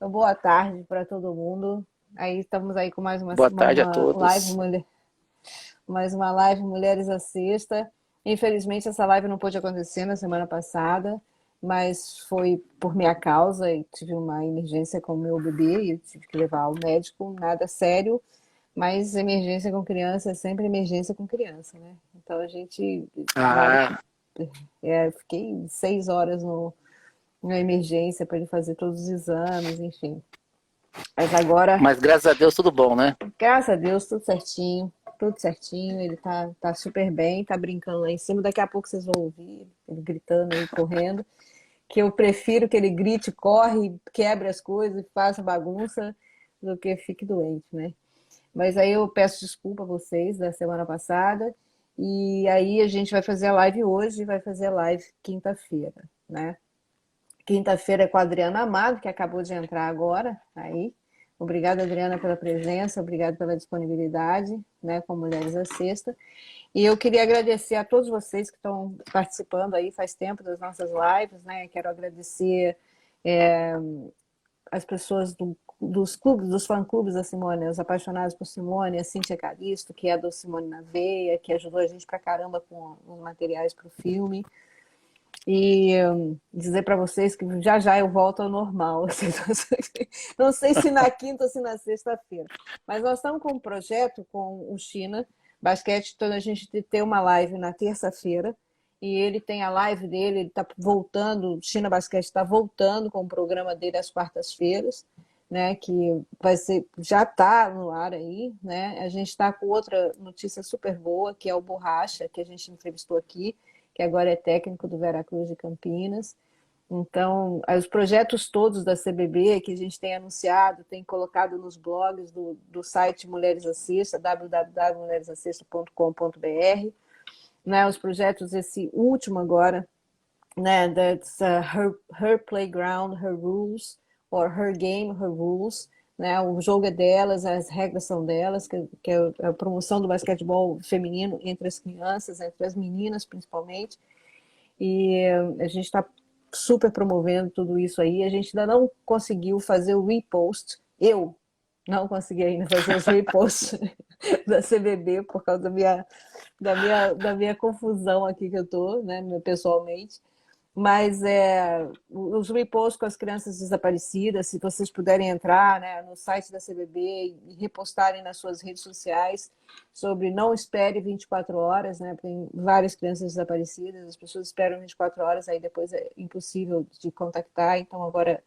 Boa tarde para todo mundo. Aí estamos aí com mais Boa tarde a uma live, todos. mais uma live Mulheres à Sexta. Infelizmente essa live não pôde acontecer na semana passada, mas foi por minha causa e tive uma emergência com o meu bebê e eu tive que levar ao médico, nada sério, mas emergência com criança é sempre emergência com criança, né? Então a gente, na hora que Ah, fiquei 6 horas na emergência para ele fazer todos os exames, enfim. Mas agora, mas graças a Deus tudo bom, né? graças a Deus, tudo certinho, ele tá super bem, tá brincando lá em cima, daqui a pouco vocês vão ouvir ele gritando aí, correndo, que eu prefiro que ele grite, corre, quebre as coisas e faça bagunça, do que fique doente, né? Mas aí eu peço desculpa a vocês da semana passada, e aí a gente vai fazer a live hoje, vai fazer a live quinta-feira, né? Quinta-feira é com a Adriana Amado, que acabou de entrar agora. Aí, obrigada, Adriana, pela presença, obrigada pela disponibilidade, né, com Mulheres à Sexta. E eu queria agradecer a todos vocês que estão participando aí faz tempo das nossas lives, né? Quero agradecer as pessoas dos clubes, dos fã-clubes da Simone, os apaixonados por Simone, a Cíntia Calisto, que é do Simone na Veia, que ajudou a gente pra caramba com os materiais para o filme. E dizer para vocês que já já eu volto ao normal. Não sei se na quinta ou se na sexta-feira. Mas nós estamos com um projeto com o China Basquete, então a gente tem uma live na terça-feira. E ele tem a live dele, ele está voltando, o China Basquete está voltando com o programa dele às quartas-feiras, né? Que vai ser, já está no ar aí, né? A gente está com outra notícia super boa, que é o Borracha, que a gente entrevistou aqui, que agora é técnico do Veracruz de Campinas. Então, os projetos todos da CBB que a gente tem anunciado, tem colocado nos blogs do site Mulheres Assista, www.mulheresassista.com.br, né? Os projetos, esse último agora, né? That's her Playground, Her Rules, or Her Game, Her Rules. Né? O jogo é delas, as regras são delas, que é a promoção do basquetebol feminino entre as crianças, entre as meninas principalmente. E a gente está super promovendo tudo isso aí. A gente ainda não conseguiu fazer o repost. Eu não consegui ainda fazer os reposts da CBB por causa da minha confusão aqui que eu tô, né, pessoalmente. Mas os reposts com as crianças desaparecidas, se vocês puderem entrar, né, no site da CBB e repostarem nas suas redes sociais sobre não espere 24 horas, né, tem várias crianças desaparecidas, as pessoas esperam 24 horas, aí depois é impossível de contactar, então agora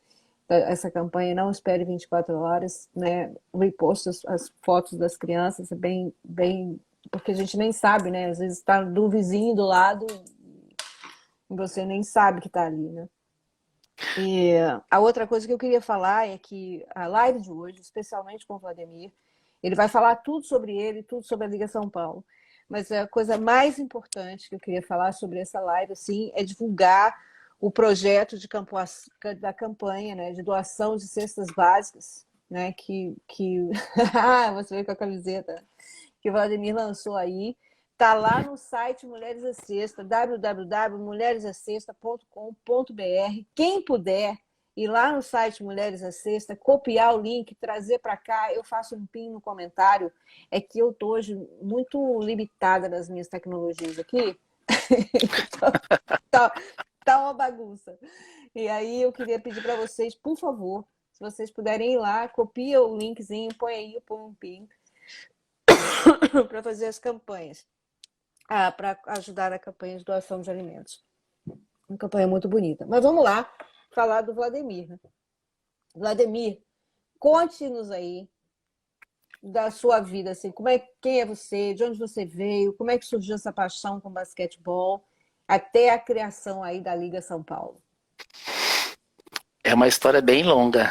essa campanha não espere 24 horas, né, reposta as fotos das crianças, é bem, porque a gente nem sabe, né, às vezes está do vizinho do lado e você nem sabe que está ali, né? E a outra coisa que eu queria falar é que a live de hoje, especialmente com o Vladimir, ele vai falar tudo sobre ele, tudo sobre a Liga São Paulo. Mas a coisa mais importante que eu queria falar sobre essa live, assim, é divulgar o projeto da campanha, né, de doação de cestas básicas, né, que você vê com a camiseta que o Vladimir lançou aí. Está lá no site Mulheres à Sexta, www.mulheresacesta.com.br. Quem puder ir lá no site Mulheres à Sexta, copiar o link, trazer para cá, eu faço um pin no comentário. É que eu estou hoje muito limitada nas minhas tecnologias aqui. tá, tá uma bagunça. E aí eu queria pedir para vocês, por favor, se vocês puderem ir lá, copia o linkzinho, põe aí, eu ponho um pin para fazer as campanhas. Para ajudar a campanha de doação de alimentos. Uma campanha muito bonita. Mas vamos lá falar do Vladimir. Né? Vladimir, conte-nos aí da sua vida, assim, quem é você, de onde você veio, como é que surgiu essa paixão com basquetebol, até a criação aí da Liga São Paulo. É uma história bem longa.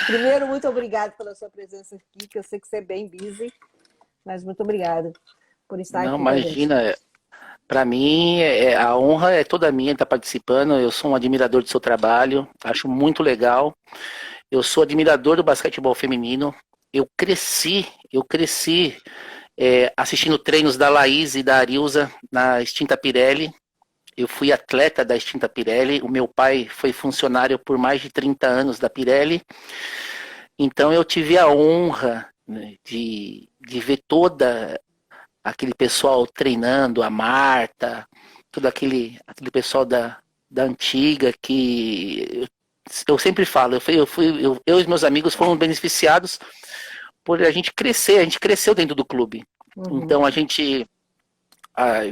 Primeiro, muito obrigado pela sua presença aqui, que eu sei que você é bem busy, mas muito obrigada por estar Não, aqui com a gente. imagina, para mim a honra é toda minha estar participando. Eu sou um admirador do seu trabalho, acho muito legal. Eu sou admirador do basquetebol feminino. Eu cresci assistindo treinos da Laís e da Arilza na extinta Pirelli. Eu fui atleta da extinta Pirelli, o meu pai foi funcionário por mais de 30 anos da Pirelli, então eu tive a honra, né, de ver toda aquele pessoal treinando, a Marta, todo aquele pessoal da antiga que eu sempre falo, eu e os meus amigos foram beneficiados por a gente crescer, a gente cresceu dentro do clube. Uhum. Então a gente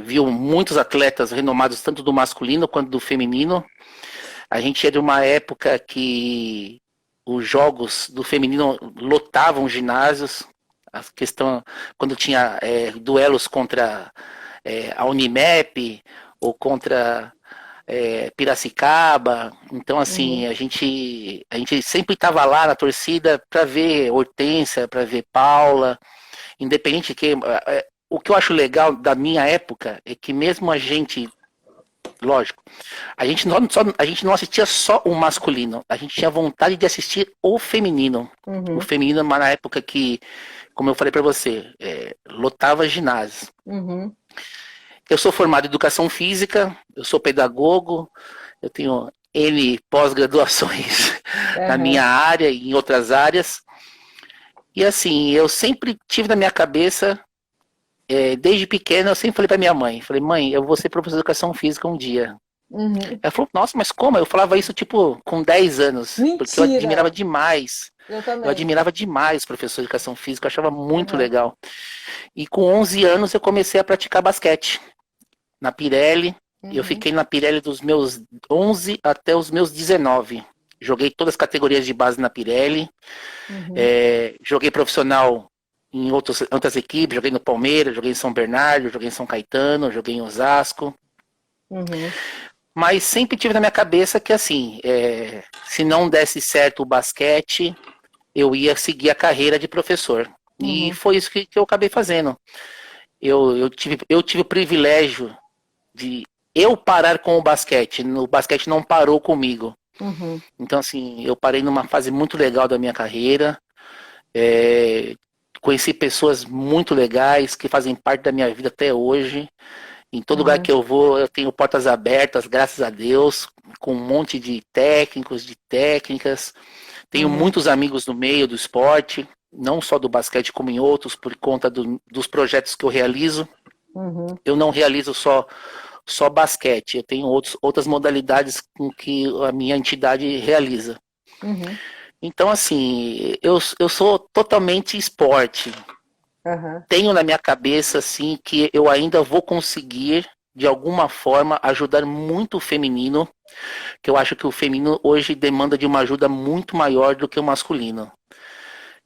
viu muitos atletas renomados, tanto do masculino quanto do feminino. A gente é de uma época que os jogos do feminino lotavam ginásios. A questão, quando tinha duelos contra a Unimep ou contra Piracicaba. Então, assim, Uhum. a gente sempre estava lá na torcida para ver Hortência, para ver Paula, independente que. O que eu acho legal da minha época é que mesmo a gente, lógico, a gente não assistia só o masculino, a gente tinha vontade de assistir o feminino. O Uhum. feminino, na época que, como eu falei para você, lotava ginásios. Uhum. Eu sou formado em educação física, eu sou pedagogo, eu tenho N pós-graduações na minha Aham. área e em outras áreas. E assim, eu sempre tive na minha cabeça, desde pequeno, eu sempre falei para minha mãe, falei, mãe, eu vou ser professor de educação física um dia. Uhum. Ela falou, nossa, mas como? Eu falava isso, tipo, com 10 anos, porque eu admirava Mentira! demais. Eu Eu também. admirava demais o professor de educação física, eu achava muito Aham. legal. E com 11 anos eu comecei a praticar basquete na Pirelli. Eu Uhum. fiquei na Pirelli dos meus 11 até os meus 19. Joguei todas as categorias de base na Pirelli. Uhum. Joguei profissional em outras equipes. Joguei no Palmeiras, joguei em São Bernardo, joguei em São Caetano, joguei em Osasco. Uhum. Mas sempre tive na minha cabeça que, assim, se não desse certo o basquete, eu ia seguir a carreira de professor. E Uhum. foi isso que eu acabei fazendo. Eu tive o privilégio de eu parar com o basquete. O basquete não parou comigo. Uhum. Então, assim, eu parei numa fase muito legal da minha carreira. É, conheci pessoas muito legais que fazem parte da minha vida até hoje. Em todo lugar Uhum. que eu vou, eu tenho portas abertas, graças a Deus, com um monte de técnicos, de técnicas. Tenho Uhum. muitos amigos no meio do esporte, não só do basquete, como em outros, por conta dos projetos que eu realizo. Uhum. Eu não realizo só basquete, eu tenho outras modalidades com que a minha entidade realiza. Uhum. Então, assim, eu sou totalmente esporte. Aham. Tenho na minha cabeça, assim, que eu ainda vou conseguir, de alguma forma, ajudar muito o feminino, que eu acho que o feminino hoje demanda de uma ajuda muito maior do que o masculino.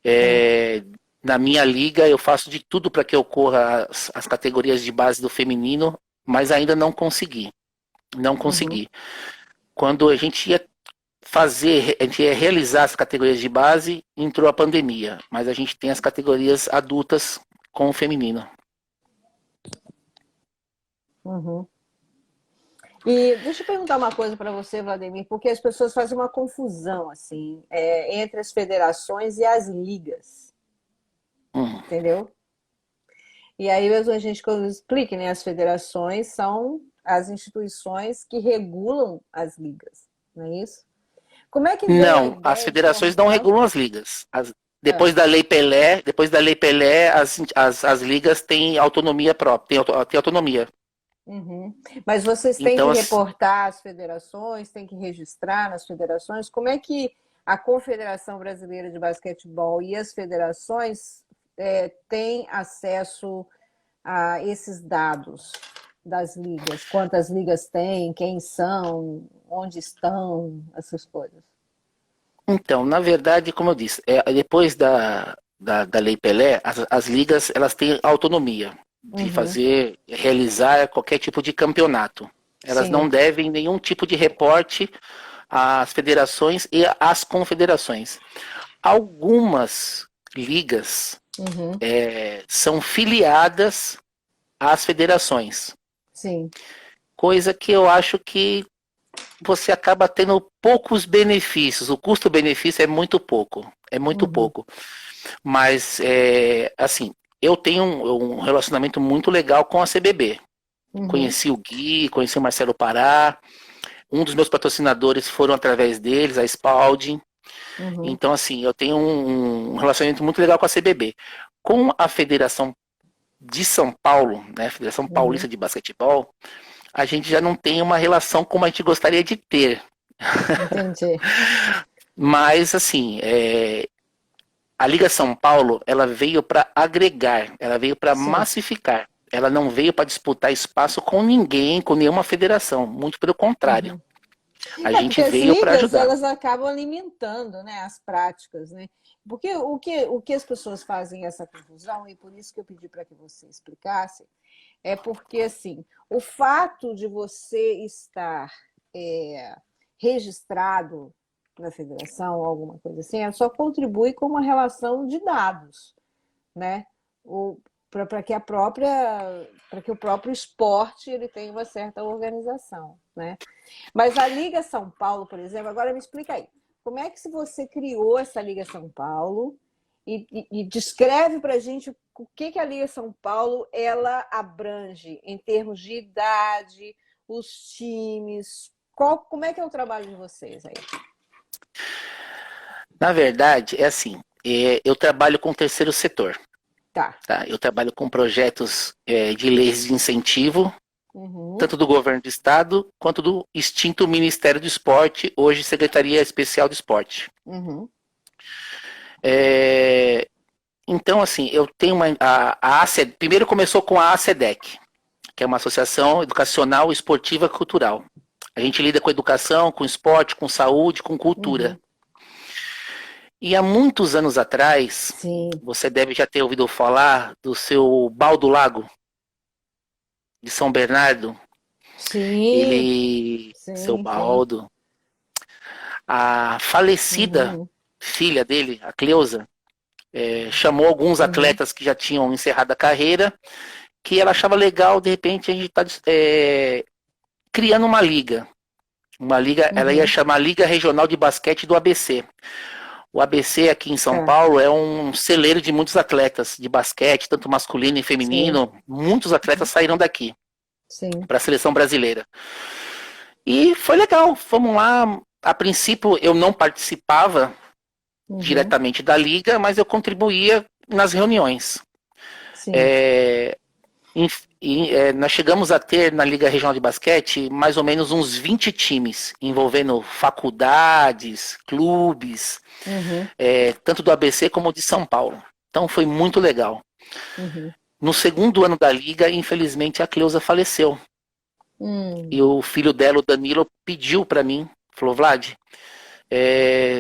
Sim. Na minha liga, eu faço de tudo para que ocorra as categorias de base do feminino, mas ainda não consegui. Não Uhum. consegui. Quando a gente ia realizar as categorias de base, entrou a pandemia, mas a gente tem as categorias adultas com o feminino. Uhum. E deixa eu perguntar uma coisa para você, Vladimir, porque as pessoas fazem uma confusão assim entre as federações e as ligas, Hum. entendeu? E aí mesmo a gente quando explica, né, as federações são as instituições que regulam as ligas, não é isso? Como é que veio a Não, as ideia de federações não formar? regulam as ligas. Ah, Depois da Lei Pelé, as ligas têm autonomia própria, têm autonomia. uhum. Mas vocês têm que Então, reportar às federações, têm que registrar nas federações. Como é que a Confederação Brasileira de Basquetebol e as federações têm acesso a esses dados das ligas? Quantas ligas tem, quem são, onde estão, essas coisas. na verdade, como eu disse, depois da Lei Pelé, as ligas elas têm autonomia de Uhum. realizar qualquer tipo de campeonato. Elas não Sim. devem nenhum tipo de reporte às federações e às confederações. Algumas ligas Uhum. são filiadas às federações, Sim. coisa que eu acho que você acaba tendo poucos benefícios. O custo-benefício é muito pouco, é muito Uhum. pouco. Mas, assim, eu tenho um relacionamento muito legal com a CBB. Uhum. Conheci o Gui, conheci o Marcelo Pará. Um dos meus patrocinadores foram através deles, a Spalding. Uhum. Então, assim, eu tenho um relacionamento muito legal com a CBB. Com a Federação de São Paulo, né, Federação Paulista Uhum. de Basquetebol, a gente já não tem uma relação como a gente gostaria de ter. Entendi. Mas, assim, a Liga São Paulo, ela veio para agregar, ela veio para Sim. massificar. Ela não veio para disputar espaço com ninguém, com nenhuma federação. Muito pelo contrário. Uhum. A É gente porque as veio para ligas ajudar. elas acabam alimentando, né, as práticas, né? Porque o que as pessoas fazem essa confusão e por isso que eu pedi para que você explicasse é porque assim o fato de você estar é, registrado na federação ou alguma coisa assim, só contribui com uma relação de dados, né? Para que a própria para que o próprio esporte ele tenha uma certa organização, né? Mas a Liga São Paulo, por exemplo, agora me explica aí. Como é que se você criou essa Liga São Paulo e descreve para a gente o que a Liga São Paulo ela abrange em termos de idade, os times, como é que é o trabalho de vocês aí? Na verdade, é assim, eu trabalho com o terceiro setor. Tá. Tá? Eu trabalho com projetos de leis de incentivo, Uhum, tanto do governo do estado quanto do extinto Ministério do Esporte, hoje Secretaria Especial do Esporte. uhum, É, então, assim, eu tenho a ACE, primeiro começou com a ACEDEC, que é uma associação educacional, esportiva e cultural. A gente lida com educação, com esporte, com saúde, com cultura. uhum. E há muitos anos atrás, Sim, você deve já ter ouvido falar do seu Baldo Lago, de São Bernardo. sim, Seu sim, sim. Baldo, a falecida Uhum, filha dele, a Cleusa, chamou alguns uhum, atletas que já tinham encerrado a carreira, que ela achava legal, de repente, a gente tá criando uma liga. Uma liga, ela ia uhum. chamar Liga Regional de Basquete do ABC. O ABC aqui em São Tá, Paulo é um celeiro de muitos atletas de basquete, tanto masculino e sei. feminino. Muitos atletas Uhum, saíram daqui sim. para a seleção brasileira. E foi legal, fomos lá. A princípio eu não participava Uhum, diretamente da liga, mas eu contribuía nas reuniões. sim. É, nós chegamos a ter na Liga Regional de Basquete mais ou menos uns 20 times, envolvendo faculdades, clubes, Uhum, tanto do ABC como de São Paulo. Então foi muito legal. uhum. No segundo ano da liga, infelizmente, a Cleusa faleceu. E Hum, o filho dela, o Danilo, pediu para mim, falou, Vlad,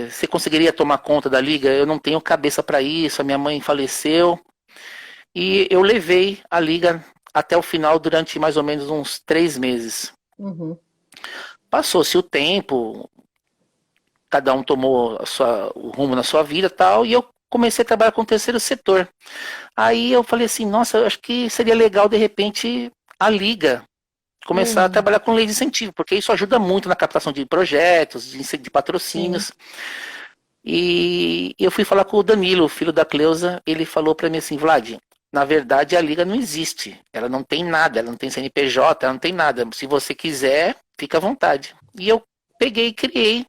você conseguiria tomar conta da liga? Eu não tenho cabeça para isso, a minha mãe faleceu. E eu levei a liga até o final durante mais ou menos uns 3 meses. uhum, Passou-se o tempo, cada um tomou o rumo na sua vida e tal, e eu comecei a trabalhar com o terceiro setor. Aí eu falei assim, nossa, eu acho que seria legal de repente a liga começar a uhum. trabalhar com lei de incentivo, porque isso ajuda muito na captação de projetos, de Sim. patrocínios. E eu fui falar com o Danilo, o filho da Cleusa, ele falou para mim assim, Vlad, na verdade a liga não existe, ela não tem nada, ela não tem CNPJ, ela não tem nada. Se você quiser, fica à vontade. E eu peguei e criei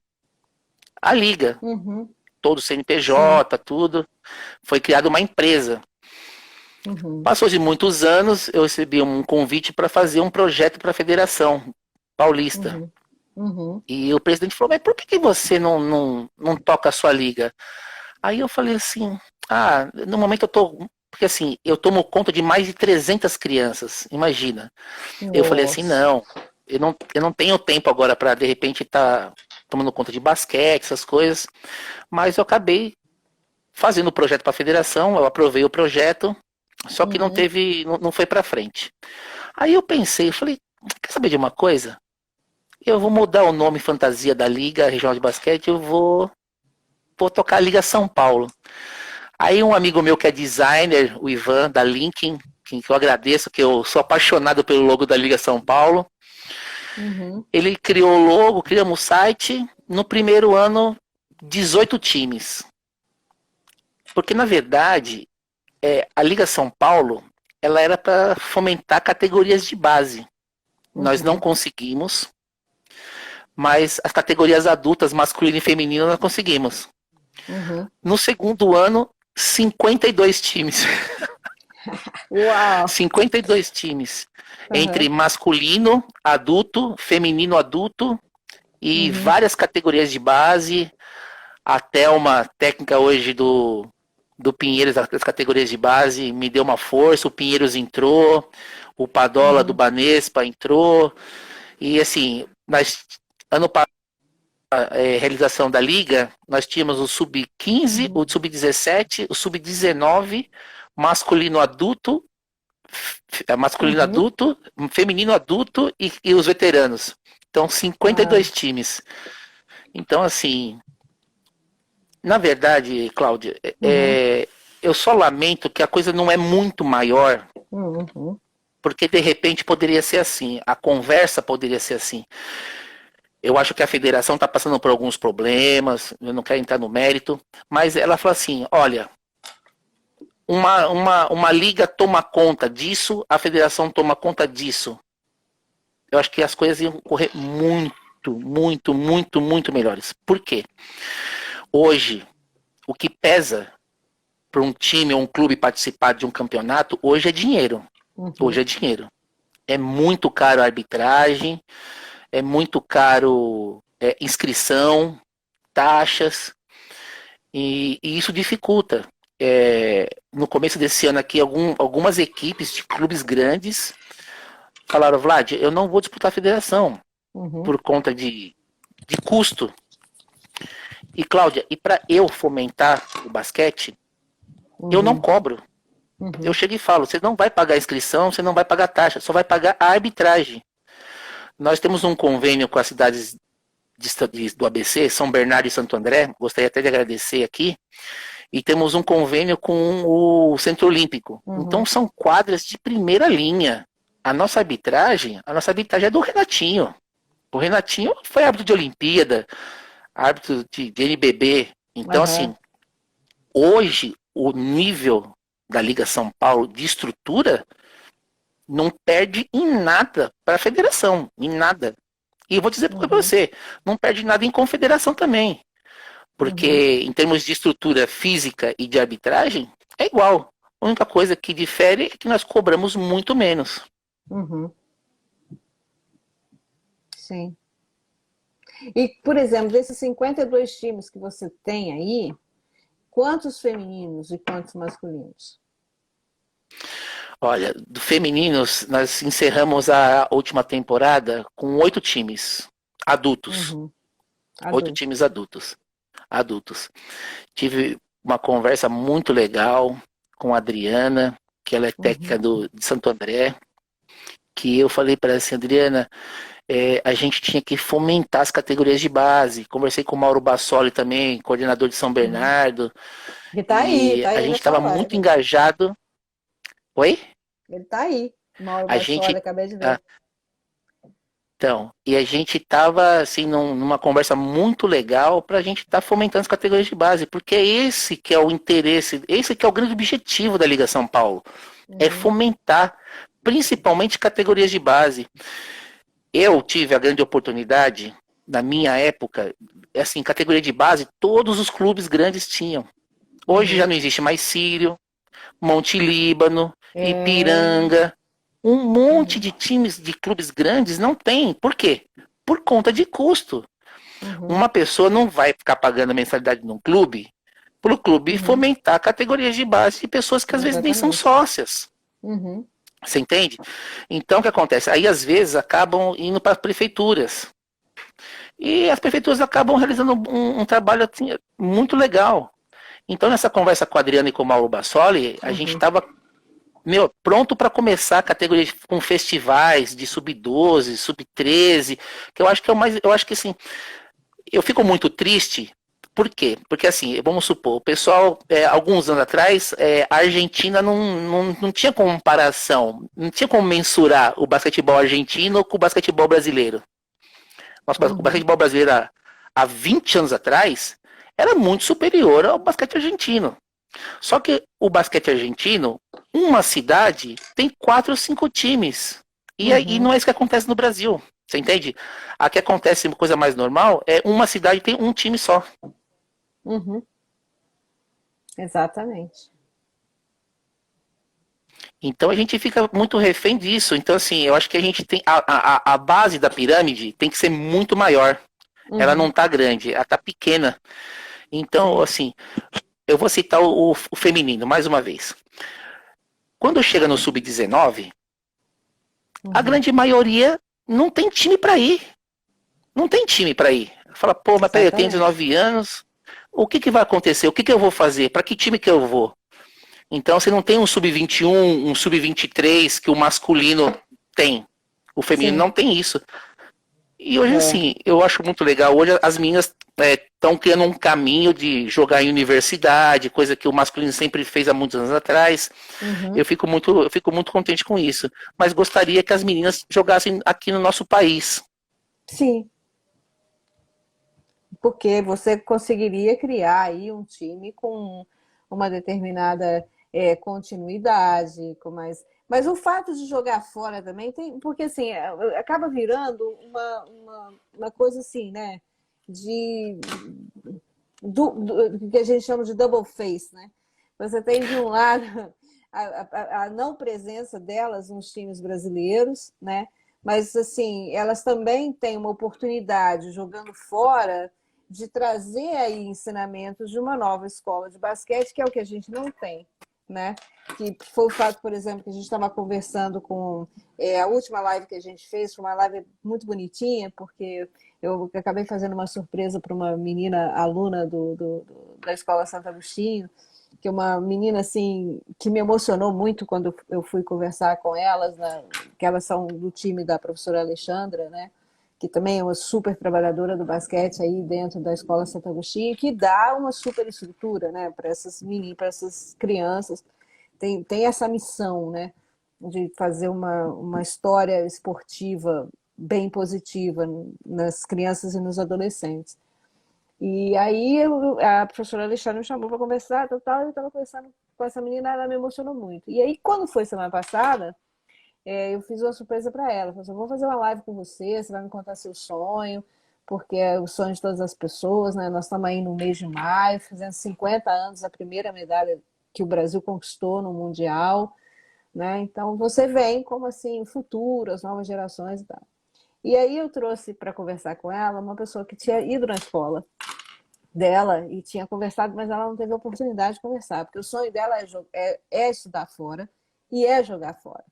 a liga, Uhum, todo sim. CNPJ, tudo. Foi criada uma empresa. Uhum, Passou de muitos anos, eu recebi um convite para fazer um projeto para a Federação Paulista. uhum, uhum. E o presidente falou, mas por que você não toca a sua liga? Aí eu falei assim, no momento eu tô, porque assim, eu tomo conta de mais de 300 crianças, imagina. Eu falei assim, Nossa. não, eu não tenho tempo agora para de repente estar tomando conta de basquete, essas coisas, mas eu acabei fazendo o projeto para a federação, eu aprovei o projeto, só que não Uhum, teve, não foi para frente. Aí eu pensei, eu falei, quer saber de uma coisa? Eu vou mudar o nome fantasia da Liga Regional de Basquete, vou tocar a Liga São Paulo. Aí um amigo meu que é designer, o Ivan, da Linkin, que eu agradeço, que eu sou apaixonado pelo logo da Liga São Paulo. uhum, Ele criou o logo, criamos o site. No primeiro ano, 18 times. Porque, na verdade, a Liga São Paulo, ela era para fomentar categorias de base. Nós não Uhum. conseguimos, mas as categorias adultas, masculino e feminino, nós conseguimos. Uhum. No segundo ano, 52 times. Uau! 52 times. Entre Uhum. masculino, adulto, feminino adulto e Uhum. várias categorias de base, até uma técnica hoje do Pinheiros, das categorias de base, me deu uma força, o Pinheiros entrou, o Padola do Uhum. Banespa entrou, e assim, ano passado, realização da Liga, nós tínhamos o Sub-15, Uhum. o Sub-17, o Sub-19, masculino adulto, masculino Uhum. adulto, feminino adulto e os veteranos. Então, Ah. 52 times. Então, assim, na verdade, Cláudia, Uhum. eu só lamento que a coisa não é muito maior, Uhum. porque de repente poderia ser assim, a conversa poderia ser assim. Eu acho que a federação está passando por alguns problemas, eu não quero entrar no mérito, mas ela falou assim: olha, uma liga toma conta disso, a federação toma conta disso. Eu acho que as coisas iam correr muito melhores. Por quê? Hoje, o que pesa para um time ou um clube participar de um campeonato, hoje é dinheiro. Hoje Uhum. é dinheiro. É muito caro a arbitragem, é muito caro inscrição, taxas, e isso dificulta. No começo desse ano aqui, algumas equipes de clubes grandes falaram: Vlad, eu não vou disputar a federação Uhum. por conta de custo. E Cláudia, e para eu fomentar o basquete, eu não Uhum. cobro. Eu Uhum. chego e falo: você não vai pagar a inscrição, você não vai pagar a taxa, só vai pagar a arbitragem. Nós temos um convênio com as cidades do ABC, São Bernardo e Santo André, gostaria até de agradecer aqui, e temos um convênio com o Centro Olímpico. Então Uhum. são quadras de primeira linha. A nossa arbitragem é do Renatinho. O Renatinho foi árbitro de Olimpíada, árbitro de NBB. Então, Aham. assim, hoje o nível da Liga São Paulo de estrutura não perde em nada para a federação, em nada. E eu vou dizer para Uhum. você, não perde nada em confederação também. Uhum. Porque em termos de estrutura física e de arbitragem, é igual. A única coisa que difere é que nós cobramos muito menos. Uhum. Sim. E, por exemplo, desses 52 times que você tem aí, quantos femininos e quantos masculinos? Olha, do femininos, nós encerramos a última temporada com 8 times adultos. Uhum. 8 times Adultos. adultos. Tive uma conversa muito legal com a Adriana, que ela é técnica Uhum. de Santo André, que eu falei para ela assim: Adriana, a gente tinha que fomentar as categorias de base. Conversei com o Mauro Bassoli também, coordenador de São Uhum. Bernardo, Que e tá a aí gente na sua estava muito live. engajado. Oi? Ele tá aí. Mauro A Bassoli, gente. acabei de ver. ah, então, e a gente estava assim numa conversa muito legal para a gente estar fomentando as categorias de base, porque é esse que é o interesse, esse que é o grande objetivo da Liga São Paulo, é Uhum. fomentar principalmente categorias de base. Eu tive a grande oportunidade, na minha época, assim, categoria de base, todos os clubes grandes tinham. Hoje já Uhum. não existe mais Sírio, Monte Líbano, É. Ipiranga. Um monte Uhum. de times de clubes grandes não tem. Por quê? Por conta de custo. Uhum. Uma pessoa não vai ficar pagando a mensalidade num clube para o clube Uhum. fomentar categorias de base de pessoas que às vezes nem são Exatamente. sócias. Uhum. Você entende? Então o que acontece? Aí às vezes acabam indo para as prefeituras. E as prefeituras acabam realizando um trabalho assim, muito legal. Então, nessa conversa com a Adriana e com o Mauro Bassoli, a gente Uhum. estava pronto para começar a categoria com festivais de sub-12, sub-13, que eu acho que é o mais. Eu acho que assim, eu fico muito triste. Por quê? Porque assim, vamos supor, o pessoal, alguns anos atrás, a Argentina não tinha comparação, não tinha como mensurar o basquetebol argentino com o basquetebol brasileiro. O Uhum. basquetebol brasileiro há 20 anos atrás era muito superior ao basquete argentino. Só que o basquete argentino, uma cidade tem 4 ou 5 times. E Uhum, não é isso que acontece no Brasil. Você entende? Aqui acontece uma coisa mais normal, é uma cidade tem um time só. uhum, exatamente. Então a gente fica muito refém disso. Então, assim, eu acho que a gente tem. A base da pirâmide tem que ser muito maior. Ela não Uhum, tá grande, ela tá pequena. Então, sim. assim, eu vou citar o feminino mais uma vez. Quando chega no sub-19, a Uhum, grande maioria não tem time para ir. Não tem time para ir. Fala, pô, mas peraí, eu tenho exatamente. 19 anos, o que, que vai acontecer? O que, que eu vou fazer? Para que time que eu vou? Então você não tem um sub-21, um sub-23 que o masculino tem. O feminino Sim, não tem isso. E hoje, é. assim, eu acho muito legal. Hoje as meninas estão criando um caminho de jogar em universidade, coisa que o masculino sempre fez há muitos anos atrás. Uhum, Eu fico muito contente com isso. Mas gostaria que as meninas jogassem aqui no nosso país. sim, porque você conseguiria criar aí um time com uma determinada continuidade, com mais. Mas o fato de jogar fora também tem, porque assim, acaba virando uma coisa assim, né? De que a gente chama de double face, né? Você tem de um lado a não presença delas nos times brasileiros, né? Mas assim, elas também têm uma oportunidade jogando fora de trazer aí ensinamentos de uma nova escola de basquete, que é o que a gente não tem, né? Que foi o fato, por exemplo, que a gente estava conversando com a última live que a gente fez, foi uma live muito bonitinha, porque eu acabei fazendo uma surpresa para uma menina aluna da Escola Santo Agostinho, que é uma menina assim que me emocionou muito quando eu fui conversar com elas, né, que elas são do time da professora Alexandra, né? Que também é uma super trabalhadora do basquete aí dentro da Escola Santo Agostinho, que dá uma super estrutura, né, para essas meninas, para essas crianças. Tem essa missão, né, de fazer uma história esportiva bem positiva nas crianças e nos adolescentes. E aí a professora Alexandre me chamou para conversar, tal, eu estava conversando com essa menina, ela me emocionou muito. E aí, quando foi semana passada, eu fiz uma surpresa para ela. Falei assim, vou fazer uma live com você, você vai me contar seu sonho, porque é o sonho de todas as pessoas, né? Nós estamos aí no mês de maio, fazendo 50 anos, a primeira medalha que o Brasil conquistou no Mundial, né? Então você vem como assim, o futuro, as novas gerações e tal. E aí eu trouxe para conversar com ela uma pessoa que tinha ido na escola dela e tinha conversado, mas ela não teve a oportunidade de conversar, porque o sonho dela é estudar fora e é jogar fora,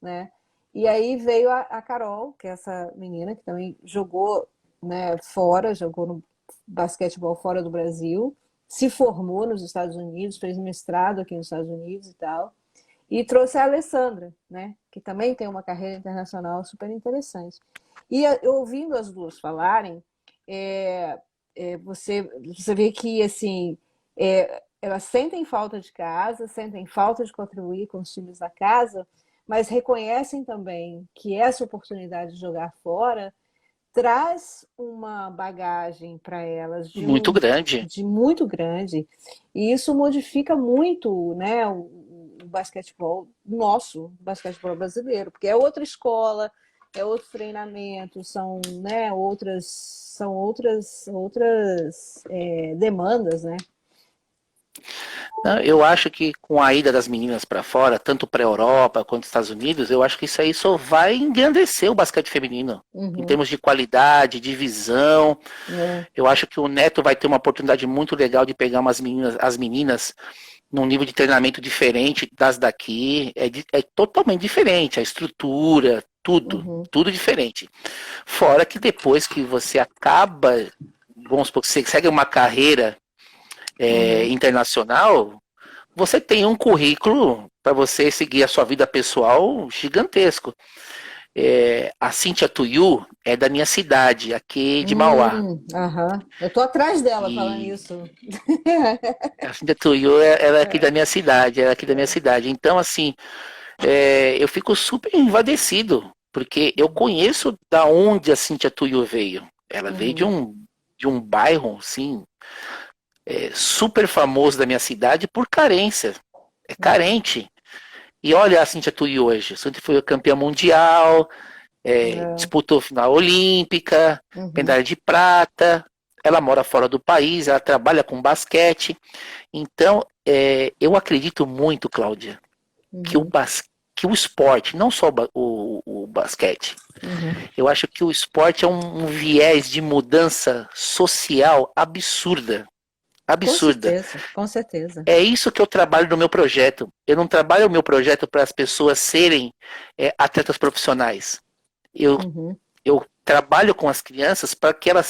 né? E aí veio a Carol, que é essa menina que também jogou, né, fora, jogou no basquetebol fora do Brasil, se formou nos Estados Unidos, fez mestrado aqui nos Estados Unidos e tal, e trouxe a Alessandra, né, que também tem uma carreira internacional super interessante. E eu, ouvindo as duas falarem, é, você vê que assim elas sentem falta de casa, sentem falta de contribuir com os times da casa, mas reconhecem também que essa oportunidade de jogar fora traz uma bagagem para elas Muito grande. de muito grande, e isso modifica muito, né, o basquetebol nosso, o basquetebol brasileiro, porque é outra escola, é outro treinamento, são outras demandas, né? Não, eu acho que com a ida das meninas para fora, tanto para a Europa quanto Estados Unidos, eu acho que isso aí só vai engrandecer o basquete feminino. Em Uhum, termos de qualidade, de visão, é, eu acho que o Neto vai ter uma oportunidade muito legal de pegar as meninas num nível de treinamento diferente das daqui. É totalmente diferente, a estrutura, uhum, tudo diferente. Fora que depois que você acaba, vamos supor, que você segue uma carreira uhum. internacional, você tem um currículo para você seguir a sua vida pessoal gigantesco. A Cynthia Tuiu é da minha cidade, aqui de Mauá. Aham. Eu tô atrás dela falando E isso. a Cynthia Tuiu, ela é aqui da minha cidade, ela é aqui da minha cidade. Então, assim, eu fico super invadecido, porque eu conheço da onde a Cynthia Tuiu veio. Ela veio Uhum, de um bairro, assim, super famoso da minha cidade por carência. É carente. E olha a Cíntia Turi hoje. A Cíntia foi campeã mundial, É. disputou final olímpica, Uhum, medalha de prata. Ela mora fora do país, ela trabalha com basquete. Então, eu acredito muito, Cláudia, que uhum, que o esporte, não só o basquete, uhum. eu acho que o esporte é um viés de mudança social absurda. Com Absurda. certeza, com certeza. É isso que eu trabalho no meu projeto. Eu não trabalho o meu projeto para as pessoas serem atletas profissionais. Eu, Uhum, eu trabalho com as crianças para que elas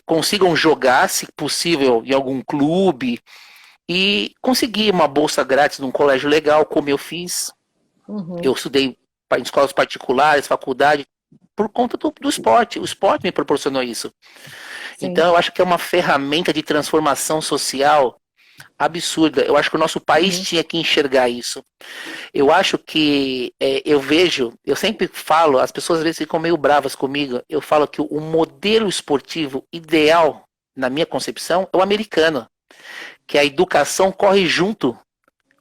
consigam jogar, se possível, em algum clube e conseguir uma bolsa grátis num colégio legal, como eu fiz. uhum, Eu estudei em escolas particulares, faculdade, por conta do esporte. O esporte me proporcionou isso. sim. Então, eu acho que é uma ferramenta de transformação social absurda. Eu acho que o nosso país Uhum, tinha que enxergar isso. Eu acho que eu vejo, eu sempre falo, as pessoas às vezes ficam meio bravas comigo. Eu falo que o modelo esportivo ideal, na minha concepção, é o americano, que a educação corre junto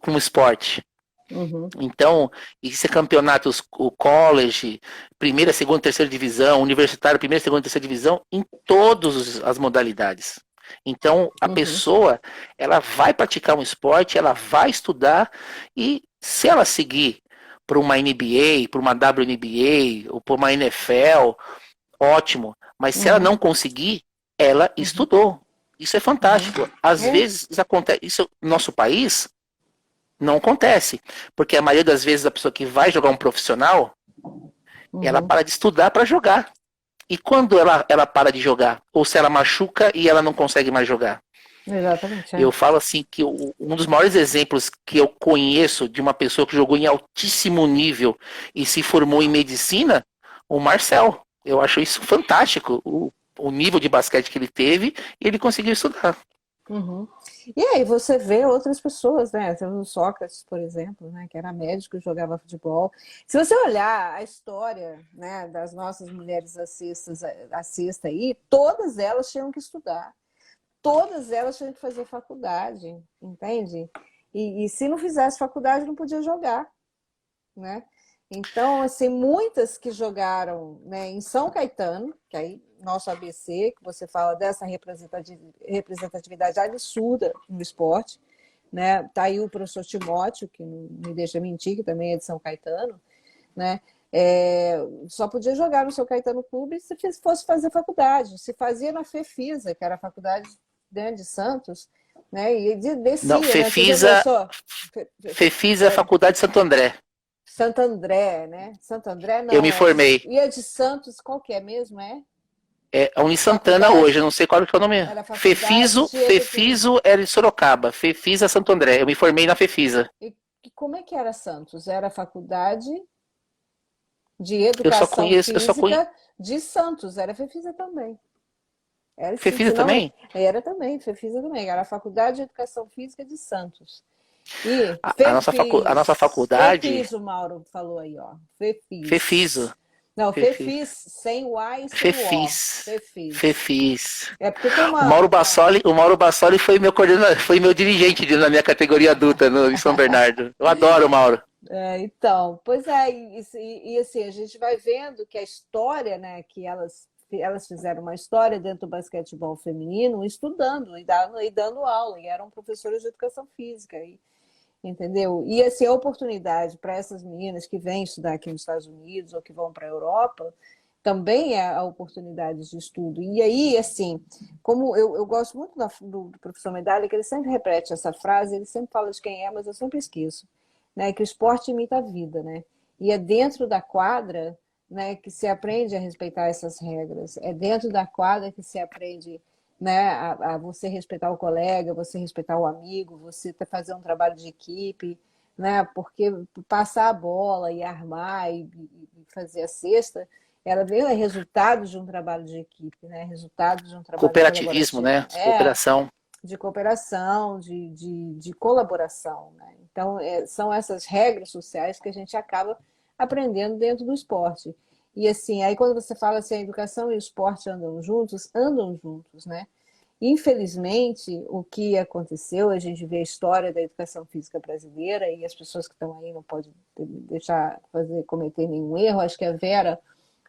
com o esporte. uhum, Então, existem campeonatos, o college, primeira, segunda, terceira divisão, universitário, primeira, segunda, terceira divisão, em todas as modalidades. Então, a uhum, pessoa, ela vai praticar um esporte, ela vai estudar e se ela seguir para uma NBA, para uma WNBA ou para uma NFL, ótimo. Mas se ela uhum, não conseguir, ela uhum, estudou. Isso é uhum. fantástico. Às É. vezes acontece, isso no nosso país não acontece, porque a maioria das vezes a pessoa que vai jogar um profissional, ela Uhum, para de estudar para jogar. E quando ela para de jogar? Ou se ela machuca e ela não consegue mais jogar? exatamente, Eu é. falo assim que um dos maiores exemplos que eu conheço de uma pessoa que jogou em altíssimo nível e se formou em medicina, o Marcel. Eu acho isso fantástico, o nível de basquete que ele teve e ele conseguiu estudar. Uhum. E aí você vê outras pessoas, né? Temos o Sócrates, por exemplo, né? Que era médico e jogava futebol. Se você olhar a história, né, das nossas mulheres assistas aí, todas elas tinham que estudar. Todas elas tinham que fazer faculdade, entende? E se não fizesse faculdade, não podia jogar, né? Então, assim, muitas que jogaram, né, em São Caetano, que aí nosso ABC, que você fala dessa representatividade absurda no esporte, né? Tá aí o professor Timóteo, que não me deixa mentir, que também é de São Caetano, né? Só podia jogar no São Caetano Clube se fosse fazer faculdade. Se fazia na FEFISA, que era a faculdade, né, de Santos, né? E Não, descia, né? Você já Fefisa, pensou? Fefisa é a Faculdade de Santo André. Santo André, né? Santo André Eu me não, formei. e a de Santos, qual que é mesmo, é? A Uni Santana hoje, eu Faculdade, não sei qual que é o nome. era faculdade Fefiso, de educação. Fefiso era em Sorocaba, Fefisa Santo André. Eu me formei na Fefisa. E como é que era Santos? Era faculdade de Eu educação só conheço. física de Santos, era FEFISA também. Era sim, Fefisa senão também? era também, FEFISA também, era a Faculdade de Educação Física de Santos. E A nossa faculdade, Fefis, o Mauro falou aí, ó. Fefis. Fefiso, Não, Fefis, Fefis sem o A e sem o O. Fefis, Fefis. Fefis. É porque tem O Mauro Bassoli foi meu coordenador, foi meu dirigente na minha categoria adulta em São Bernardo. Eu adoro o Mauro. então, pois é, e assim, a gente vai vendo que a história, né, que elas fizeram uma história dentro do basquetebol feminino, estudando e dando aula, e eram professoras de educação física, entendeu? E assim, a oportunidade para essas meninas que vêm estudar aqui nos Estados Unidos ou que vão para a Europa, também é a oportunidade de estudo. E aí, assim, como eu gosto muito do professor Medalha, que ele sempre repete essa frase, ele sempre fala de quem é, mas eu sempre esqueço, né? Que o esporte imita a vida, né? E é dentro da quadra, né, que se aprende a respeitar essas regras. É dentro da quadra que se aprende, né, a você respeitar o colega, você respeitar o amigo, você fazer um trabalho de equipe, né? Porque passar a bola e armar e fazer a cesta, ela veio é resultado de um trabalho de equipe, né? Resultado de um trabalho Cooperativismo, colaborativo. né? Cooperação. De cooperação, de colaboração. Né? Então, são essas regras sociais que a gente acaba aprendendo dentro do esporte. E assim, aí quando você fala assim, a educação e o esporte andam juntos, né? Infelizmente, o que aconteceu, a gente vê a história da educação física brasileira e as pessoas que estão aí não podem deixar cometer nenhum erro. Acho que a Vera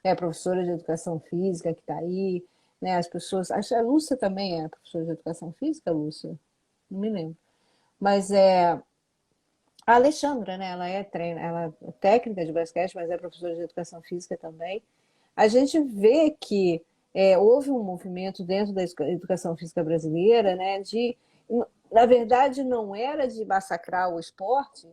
é a professora de educação física que está aí, né? As pessoas, acho que a Lúcia também é professora de educação física, Lúcia, não me lembro. Mas a Alexandra, né? Ela é ela é técnica de basquete, mas é professora de educação física também. A gente vê que houve um movimento dentro da educação física brasileira, né? Na verdade, não era de massacrar o esporte,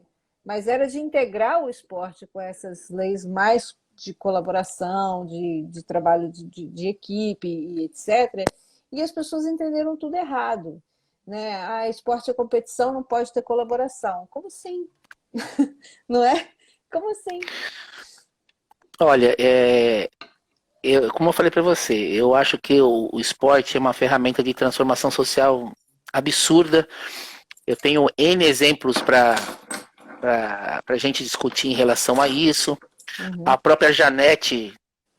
mas era de integrar o esporte com essas leis mais de colaboração, de trabalho de equipe e etc. E as pessoas entenderam tudo errado, né? Esporte é competição, não pode ter colaboração. Como assim? Não é? Como assim? Olha, como eu falei para você, eu acho que o esporte é uma ferramenta de transformação social absurda. Eu tenho N exemplos para a gente discutir em relação a isso. Uhum. A própria Janete,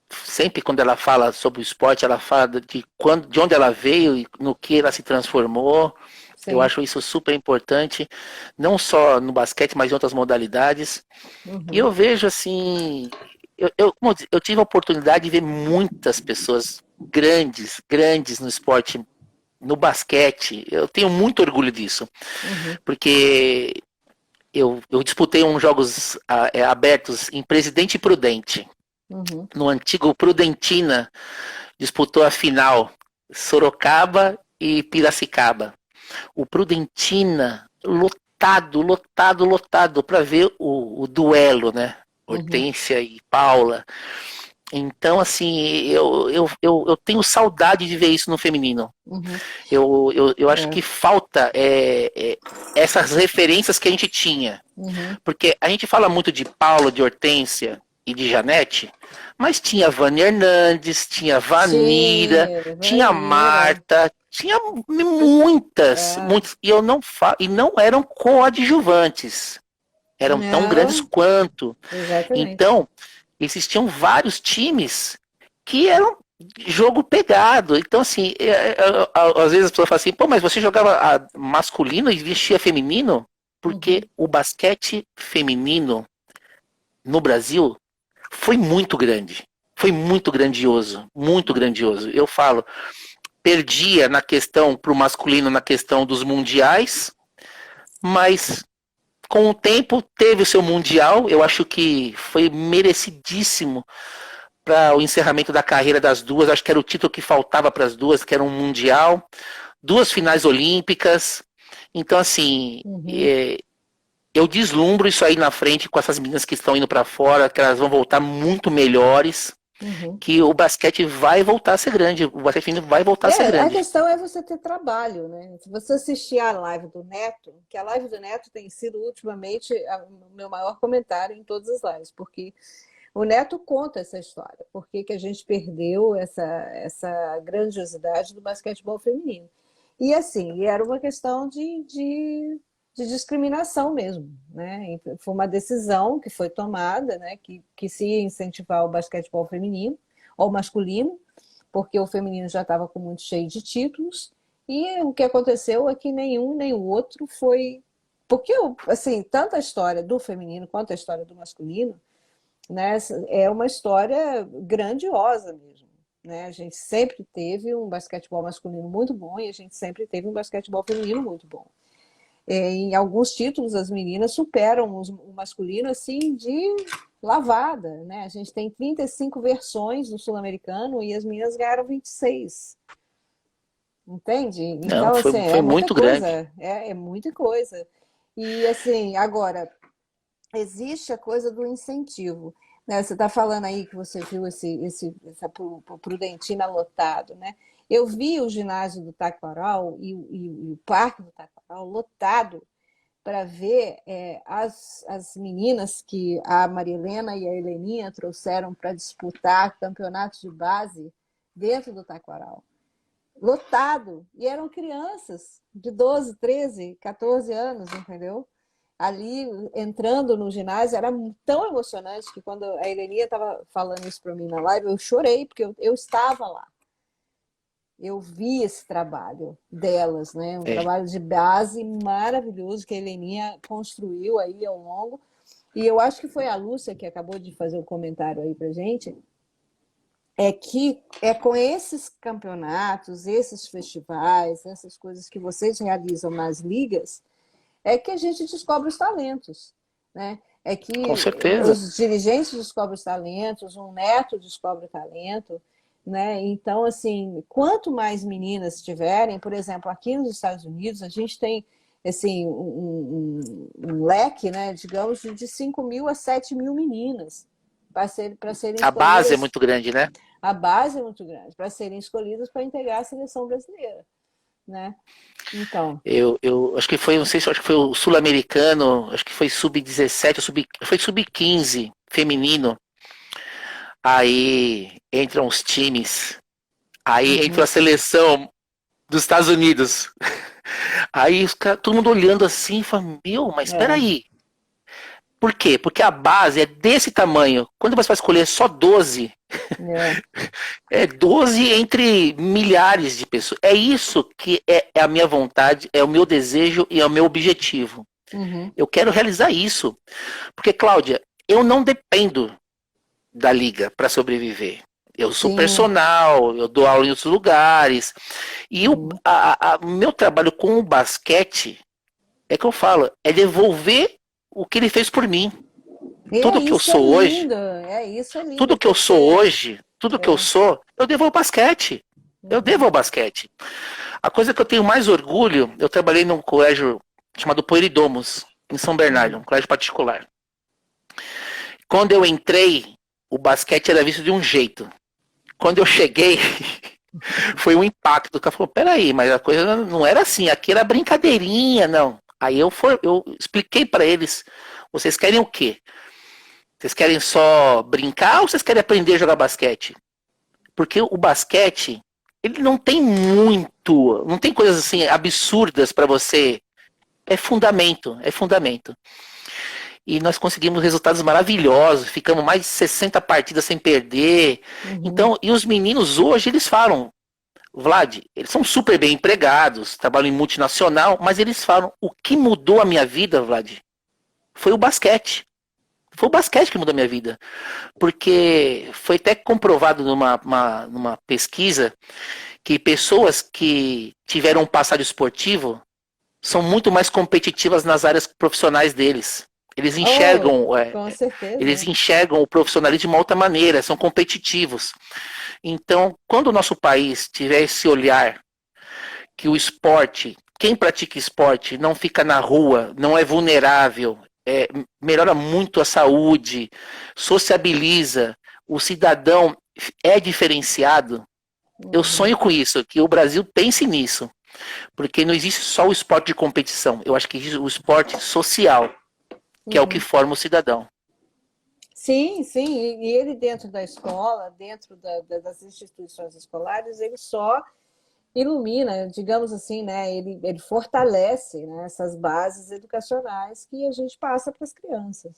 sempre quando ela fala sobre o esporte, ela fala de onde ela veio e no que ela se transformou. Eu Sim. acho isso super importante, não só no basquete, mas em outras modalidades. E Uhum. eu vejo assim, como eu disse, eu tive a oportunidade de ver muitas pessoas grandes, grandes no esporte, no basquete. Eu tenho muito orgulho disso, Uhum. porque eu disputei uns jogos abertos em Presidente Prudente, Uhum. no antigo Prudentina, disputou a final Sorocaba e Piracicaba. O Prudentina lotado, lotado, lotado para ver o duelo, né? Uhum. Hortência e Paula. Então, assim, eu tenho saudade de ver isso no feminino. Uhum. Eu acho É. que falta essas referências que a gente tinha. Uhum. Porque a gente fala muito de Paula, de Hortência e de Janete, mas tinha Vânia Hernandes, tinha Vanira, Tinha, tinha Vanira. Marta, tinha muitas, É. muitas, e não eram coadjuvantes, eram tão grandes Não, quanto. exatamente. Então, existiam vários times que eram jogo pegado. Então, assim, às vezes as pessoas falam assim, pô, mas você jogava masculino e vestia feminino? Porque Uhum. o basquete feminino no Brasil foi muito grande. Foi muito grandioso, muito grandioso. Eu falo, perdia na questão para o masculino na questão dos mundiais, mas com o tempo teve o seu mundial. Eu acho que foi merecidíssimo para o encerramento da carreira das duas. Acho que era o título que faltava para as duas, que era um mundial, duas finais olímpicas. Então, assim, Uhum. eu deslumbro isso aí na frente com essas meninas que estão indo para fora, que elas vão voltar muito melhores, Uhum. que o basquete vai voltar a ser grande, o basquete feminino vai voltar a ser A grande. questão é você ter trabalho, né? Se você assistir a live do Neto, que a live do Neto tem sido ultimamente o meu maior comentário em todas as lives, porque o Neto conta essa história, por que a gente perdeu essa grandiosidade do basquetebol feminino. E assim, era uma questão de discriminação mesmo, né? Foi uma decisão que foi tomada, né? Que se ia incentivar o basquetebol feminino ou masculino, porque o feminino já estava com muito cheio de títulos, e o que aconteceu é que nenhum nem o outro foi. Porque, assim, tanto a história do feminino quanto a história do masculino, né, é uma história grandiosa mesmo. Né? A gente sempre teve um basquetebol masculino muito bom e a gente sempre teve um basquetebol feminino muito bom. Em alguns títulos, as meninas superam o masculino assim de lavada. Né? A gente tem 35 versões do sul-americano e as meninas ganharam 26. Entende? Não, Então, assim, é foi muita muito grande. coisa. É muita coisa. E, assim, agora, existe a coisa do incentivo. Né? Você está falando aí que você viu essa Prudentina lotado, né? Eu vi o ginásio do Taquaral e o parque do Taquaral lotado para ver as meninas que a Marilena e a Heleninha trouxeram para disputar campeonatos de base dentro do Taquaral. Lotado. E eram crianças de 12, 13, 14 anos, entendeu? Ali entrando no ginásio era tão emocionante que quando a Helenia estava falando isso para mim na live, eu chorei, porque eu estava lá. eu vi esse trabalho delas, né? Um É. trabalho de base maravilhoso que a Heleninha construiu aí ao longo. E eu acho que foi a Lúcia que acabou de fazer o comentário aí pra gente, é que é com esses campeonatos, esses festivais, essas coisas que vocês realizam nas ligas, é que a gente descobre os talentos, né? É Com que certeza. os dirigentes descobrem os talentos, um neto descobre o talento, né? Então, assim, quanto mais meninas tiverem, por exemplo, aqui nos Estados Unidos, a gente tem assim, um leque, né, digamos, de 5.000 a 7.000 meninas para serem A base é escolhidas. muito grande, né? A base é muito grande, para serem escolhidas para integrar a seleção brasileira, né? Então, Eu acho que foi, não sei se acho que foi o sul-americano, acho que foi sub-17, foi sub-15 feminino. Aí entram os times, aí entra uhum, a seleção dos Estados Unidos. Aí todo mundo olhando assim, fala, meu, mas espera é, aí. Por quê? Porque a base é desse tamanho. Quando você vai escolher só 12, é, é 12 entre milhares de pessoas. É isso que é a minha vontade, é o meu desejo e é o meu objetivo. uhum, Eu quero realizar isso. Porque, Cláudia, eu não dependo da liga para sobreviver. Eu sou sim, personal, eu dou aula em outros lugares. E uhum. o meu trabalho com o basquete, é que eu falo, é devolver o que ele fez por mim. E é Tudo que eu isso é sou hoje, lindo, é isso é lindo, tudo que eu sou porque hoje, tudo que eu é, sou, eu devo ao basquete. Eu devo uhum, ao basquete. A coisa que eu tenho mais orgulho, eu trabalhei num colégio chamado Poeridomos, em São Bernardo, uhum. um colégio particular. Quando eu entrei, o basquete era visto de um jeito. Quando eu cheguei, foi um impacto. O cara falou, peraí, mas a coisa não era assim, aqui era brincadeirinha, não. Aí eu expliquei para eles, vocês querem o quê? Vocês querem só brincar ou vocês querem aprender a jogar basquete? Porque o basquete, ele não tem muito, não tem coisas assim absurdas para você. É fundamento, é fundamento. E nós conseguimos resultados maravilhosos, ficamos mais de 60 partidas sem perder. Uhum. Então, e os meninos hoje, eles falam, Vlad, eles são super bem empregados, trabalham em multinacional, mas eles falam, o que mudou a minha vida, Vlad, foi o basquete. Foi o basquete que mudou a minha vida. Porque foi até comprovado numa pesquisa que pessoas que tiveram um passado esportivo são muito mais competitivas nas áreas profissionais deles. Eles Oh, enxergam, com eles certeza. enxergam o profissionalismo de uma outra maneira, são competitivos. Então, quando o nosso país tiver esse olhar que o esporte, quem pratica esporte não fica na rua, não é vulnerável, melhora muito a saúde, sociabiliza, o cidadão é diferenciado. Eu Uhum. sonho com isso, que o Brasil pense nisso, porque não existe só o esporte de competição. Eu acho que existe o esporte social, que é o que Uhum. forma o cidadão. Sim, sim, e ele dentro da escola, dentro das instituições escolares, ele só ilumina, digamos assim, né? Ele fortalece, né, essas bases educacionais que a gente passa para as crianças.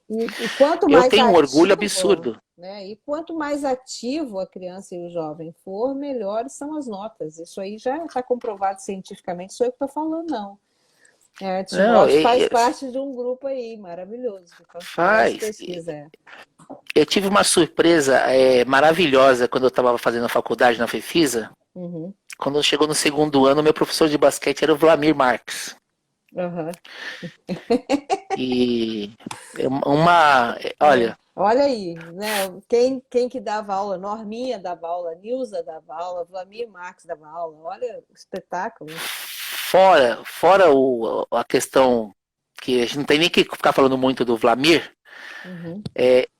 E quanto Eu mais tenho um orgulho ativo, absurdo. né? E quanto mais ativo a criança e o jovem for, melhores são as notas. Isso aí já está comprovado cientificamente, sou eu que estou falando, não. É, Não, Timóteo faz parte de um grupo aí maravilhoso que faz faz. pesquisa. É. Eu tive uma surpresa maravilhosa quando eu estava fazendo a faculdade na FEFISA. Uhum, Quando chegou no segundo ano, meu professor de basquete era o Vlamir Marques. uhum. E olha, Olha aí, né? Quem que dava aula? Norminha dava aula, Nilza dava aula, Vlamir Marques dava aula. Olha o espetáculo. fora a questão que a gente não tem nem que ficar falando muito do Vlamir, Uhum,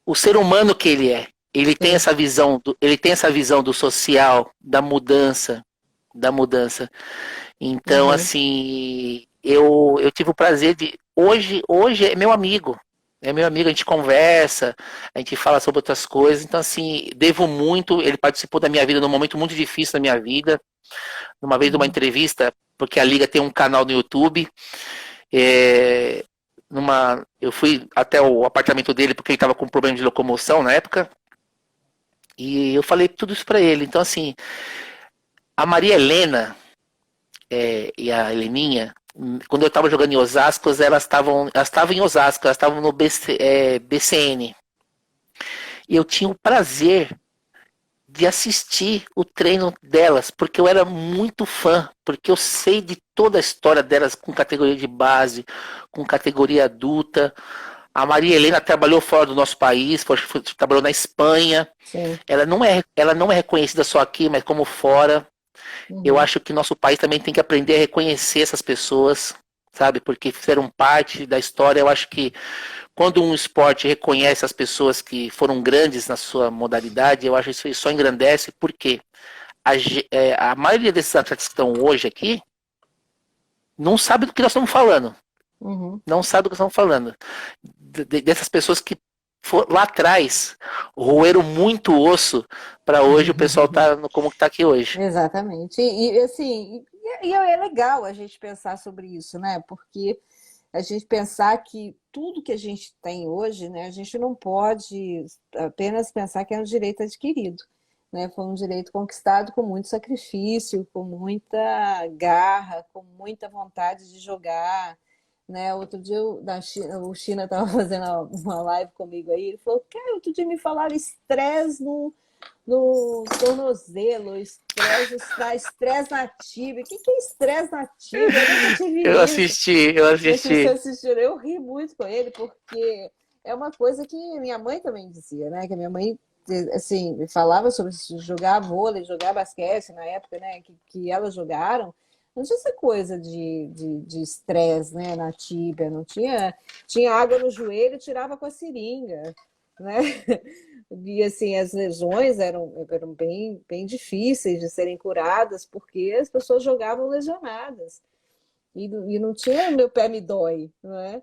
o ser humano que ele é. sim. Ele tem essa visão do social, da mudança. Então, Uhum, assim, eu tive o prazer de. Hoje é meu amigo. É meu amigo, a gente conversa, a gente fala sobre outras coisas. Então, assim, devo muito. Ele participou da minha vida num momento muito difícil da minha vida. Uma vez, numa uhum, entrevista, porque a Liga tem um canal no YouTube. É, eu fui até o apartamento dele porque ele estava com problema de locomoção na época. E eu falei tudo isso para ele. Então, assim, A Maria Helena e a Heleninha, quando eu estava jogando em Osasco, elas estavam em Osasco, elas estavam no BCN. E eu tinha o prazer de assistir o treino delas, porque eu era muito fã, porque eu sei de toda a história delas com categoria de base, com categoria adulta. A Maria Helena trabalhou fora do nosso país, trabalhou na Espanha. Sim. Ela não é reconhecida só aqui, mas como fora. Eu Uhum. acho que nosso país também tem que aprender a reconhecer essas pessoas, sabe? Porque fizeram parte da história. Eu acho que quando um esporte reconhece as pessoas que foram grandes na sua modalidade, eu acho que isso só engrandece, porque a maioria desses atletas que estão hoje aqui não sabe do que nós estamos falando. Uhum. Não sabe do que estamos falando. Dessas pessoas que lá atrás roeram muito osso para hoje o pessoal tá como que tá aqui hoje. Exatamente. Assim, é legal a gente pensar sobre isso, né? Porque a gente pensar que tudo que a gente tem hoje, né, a gente não pode apenas pensar que é um direito adquirido, né? Foi um direito conquistado com muito sacrifício, com muita garra, com muita vontade de jogar, né? Outro dia o China estava fazendo uma live comigo aí, ele falou, cara, outro dia me falaram estresse no tornozelo, estresse na tíbia. O que é estresse na tíbia? Eu nunca tive Eu isso. assisti, eu Não sei se você assisti. assistiu, eu ri muito com ele, porque é uma coisa que minha mãe também dizia, né? Que a minha mãe, assim, falava sobre jogar vôlei, jogar basquete na época, né? Que elas jogaram. Não tinha essa coisa de estresse, né? Na tíbia, não tinha. Tinha água no joelho, tirava com a seringa, né? E assim, as lesões eram bem difíceis de serem curadas, porque as pessoas jogavam lesionadas. E não tinha meu pé me dói, não é?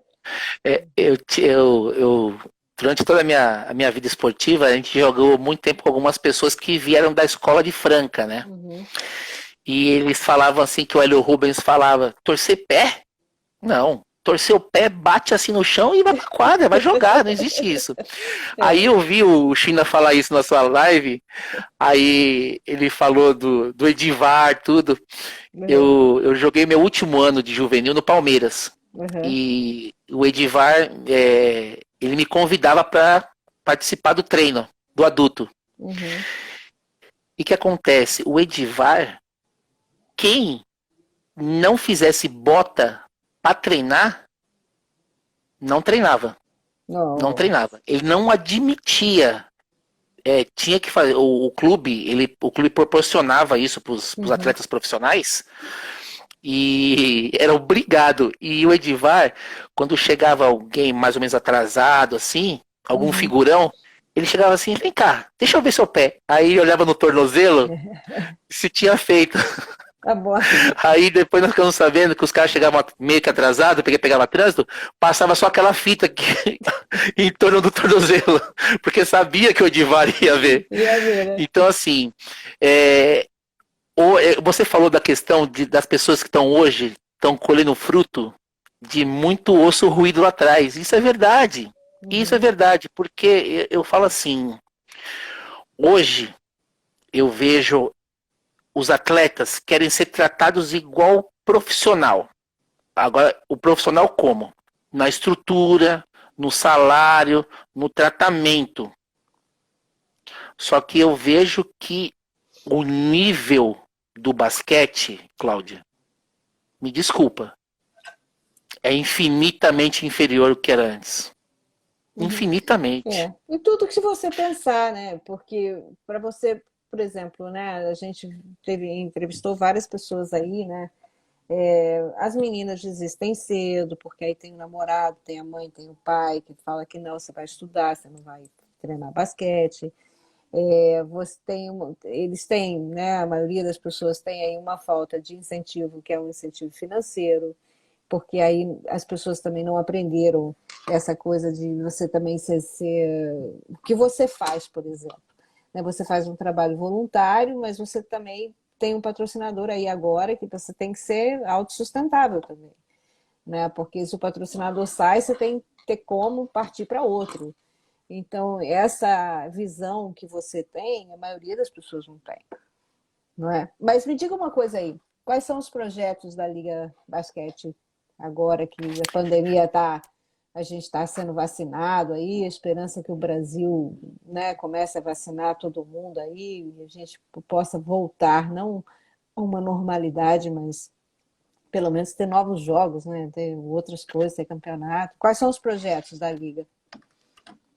Durante toda a minha vida esportiva, a gente jogou muito tempo com algumas pessoas que vieram da escola de Franca, né? Uhum. E eles falavam assim que o Hélio Rubens falava, torcer pé? Não. Torcer o pé, bate assim no chão e vai pra quadra, vai jogar, não existe isso. Aí É. eu vi o China falar isso na sua live, aí ele falou do Edivar, tudo. Uhum. Eu joguei meu último ano de juvenil no Palmeiras. Uhum. E o Edivar, ele me convidava para participar do treino, do adulto. Uhum. E o que acontece? O Edivar, quem não fizesse bota para treinar, não treinava. Não Nossa. treinava. Ele não admitia. Tinha que fazer. O clube proporcionava isso para os Uhum. atletas profissionais. E era obrigado. E o Edivar, quando chegava alguém mais ou menos atrasado, assim, algum Uhum. figurão, ele chegava assim, vem cá, deixa eu ver seu pé. Aí ele olhava no tornozelo, se tinha feito. Tá bom. Aí depois nós ficamos sabendo que os caras chegavam meio que atrasados, porque pegava trânsito, passava só aquela fita em torno do tornozelo, porque sabia que o Edivar ia ver. Ia ver, né? Então, assim, é, você falou da questão das pessoas que estão colhendo fruto de muito osso ruído lá atrás. Isso é verdade. Isso é Uhum. verdade, porque eu falo assim, hoje eu vejo os atletas querem ser tratados igual profissional. Agora, o profissional como? Na estrutura, no salário, no tratamento. Só que eu vejo que o nível do basquete, Cláudia, me desculpa, é infinitamente inferior ao que era antes. Uhum. Infinitamente. É. E tudo que você pensar, né? Porque para você, por exemplo, né? A gente entrevistou várias pessoas aí, né? As meninas desistem cedo, porque aí tem o namorado, tem a mãe, tem o pai que fala que não, você vai estudar, você não vai treinar basquete. Eles têm, né? A maioria das pessoas tem aí uma falta de incentivo, que é um incentivo financeiro, porque aí as pessoas também não aprenderam essa coisa de você também o que você faz, por exemplo. Né? Você faz um trabalho voluntário, mas você também tem um patrocinador aí agora que você tem que ser autossustentável também. Né? Porque se o patrocinador sai, você tem que ter como partir para outro. Então, essa visão que você tem, a maioria das pessoas não tem. não é? Mas me diga uma coisa aí, quais são os projetos da Liga Basquete agora que a pandemia está, a gente está sendo vacinado aí, a esperança que o Brasil, né, comece a vacinar todo mundo aí e a gente possa voltar, não a uma normalidade, mas pelo menos ter novos jogos, né, ter outras coisas, ter campeonato. Quais são os projetos da Liga?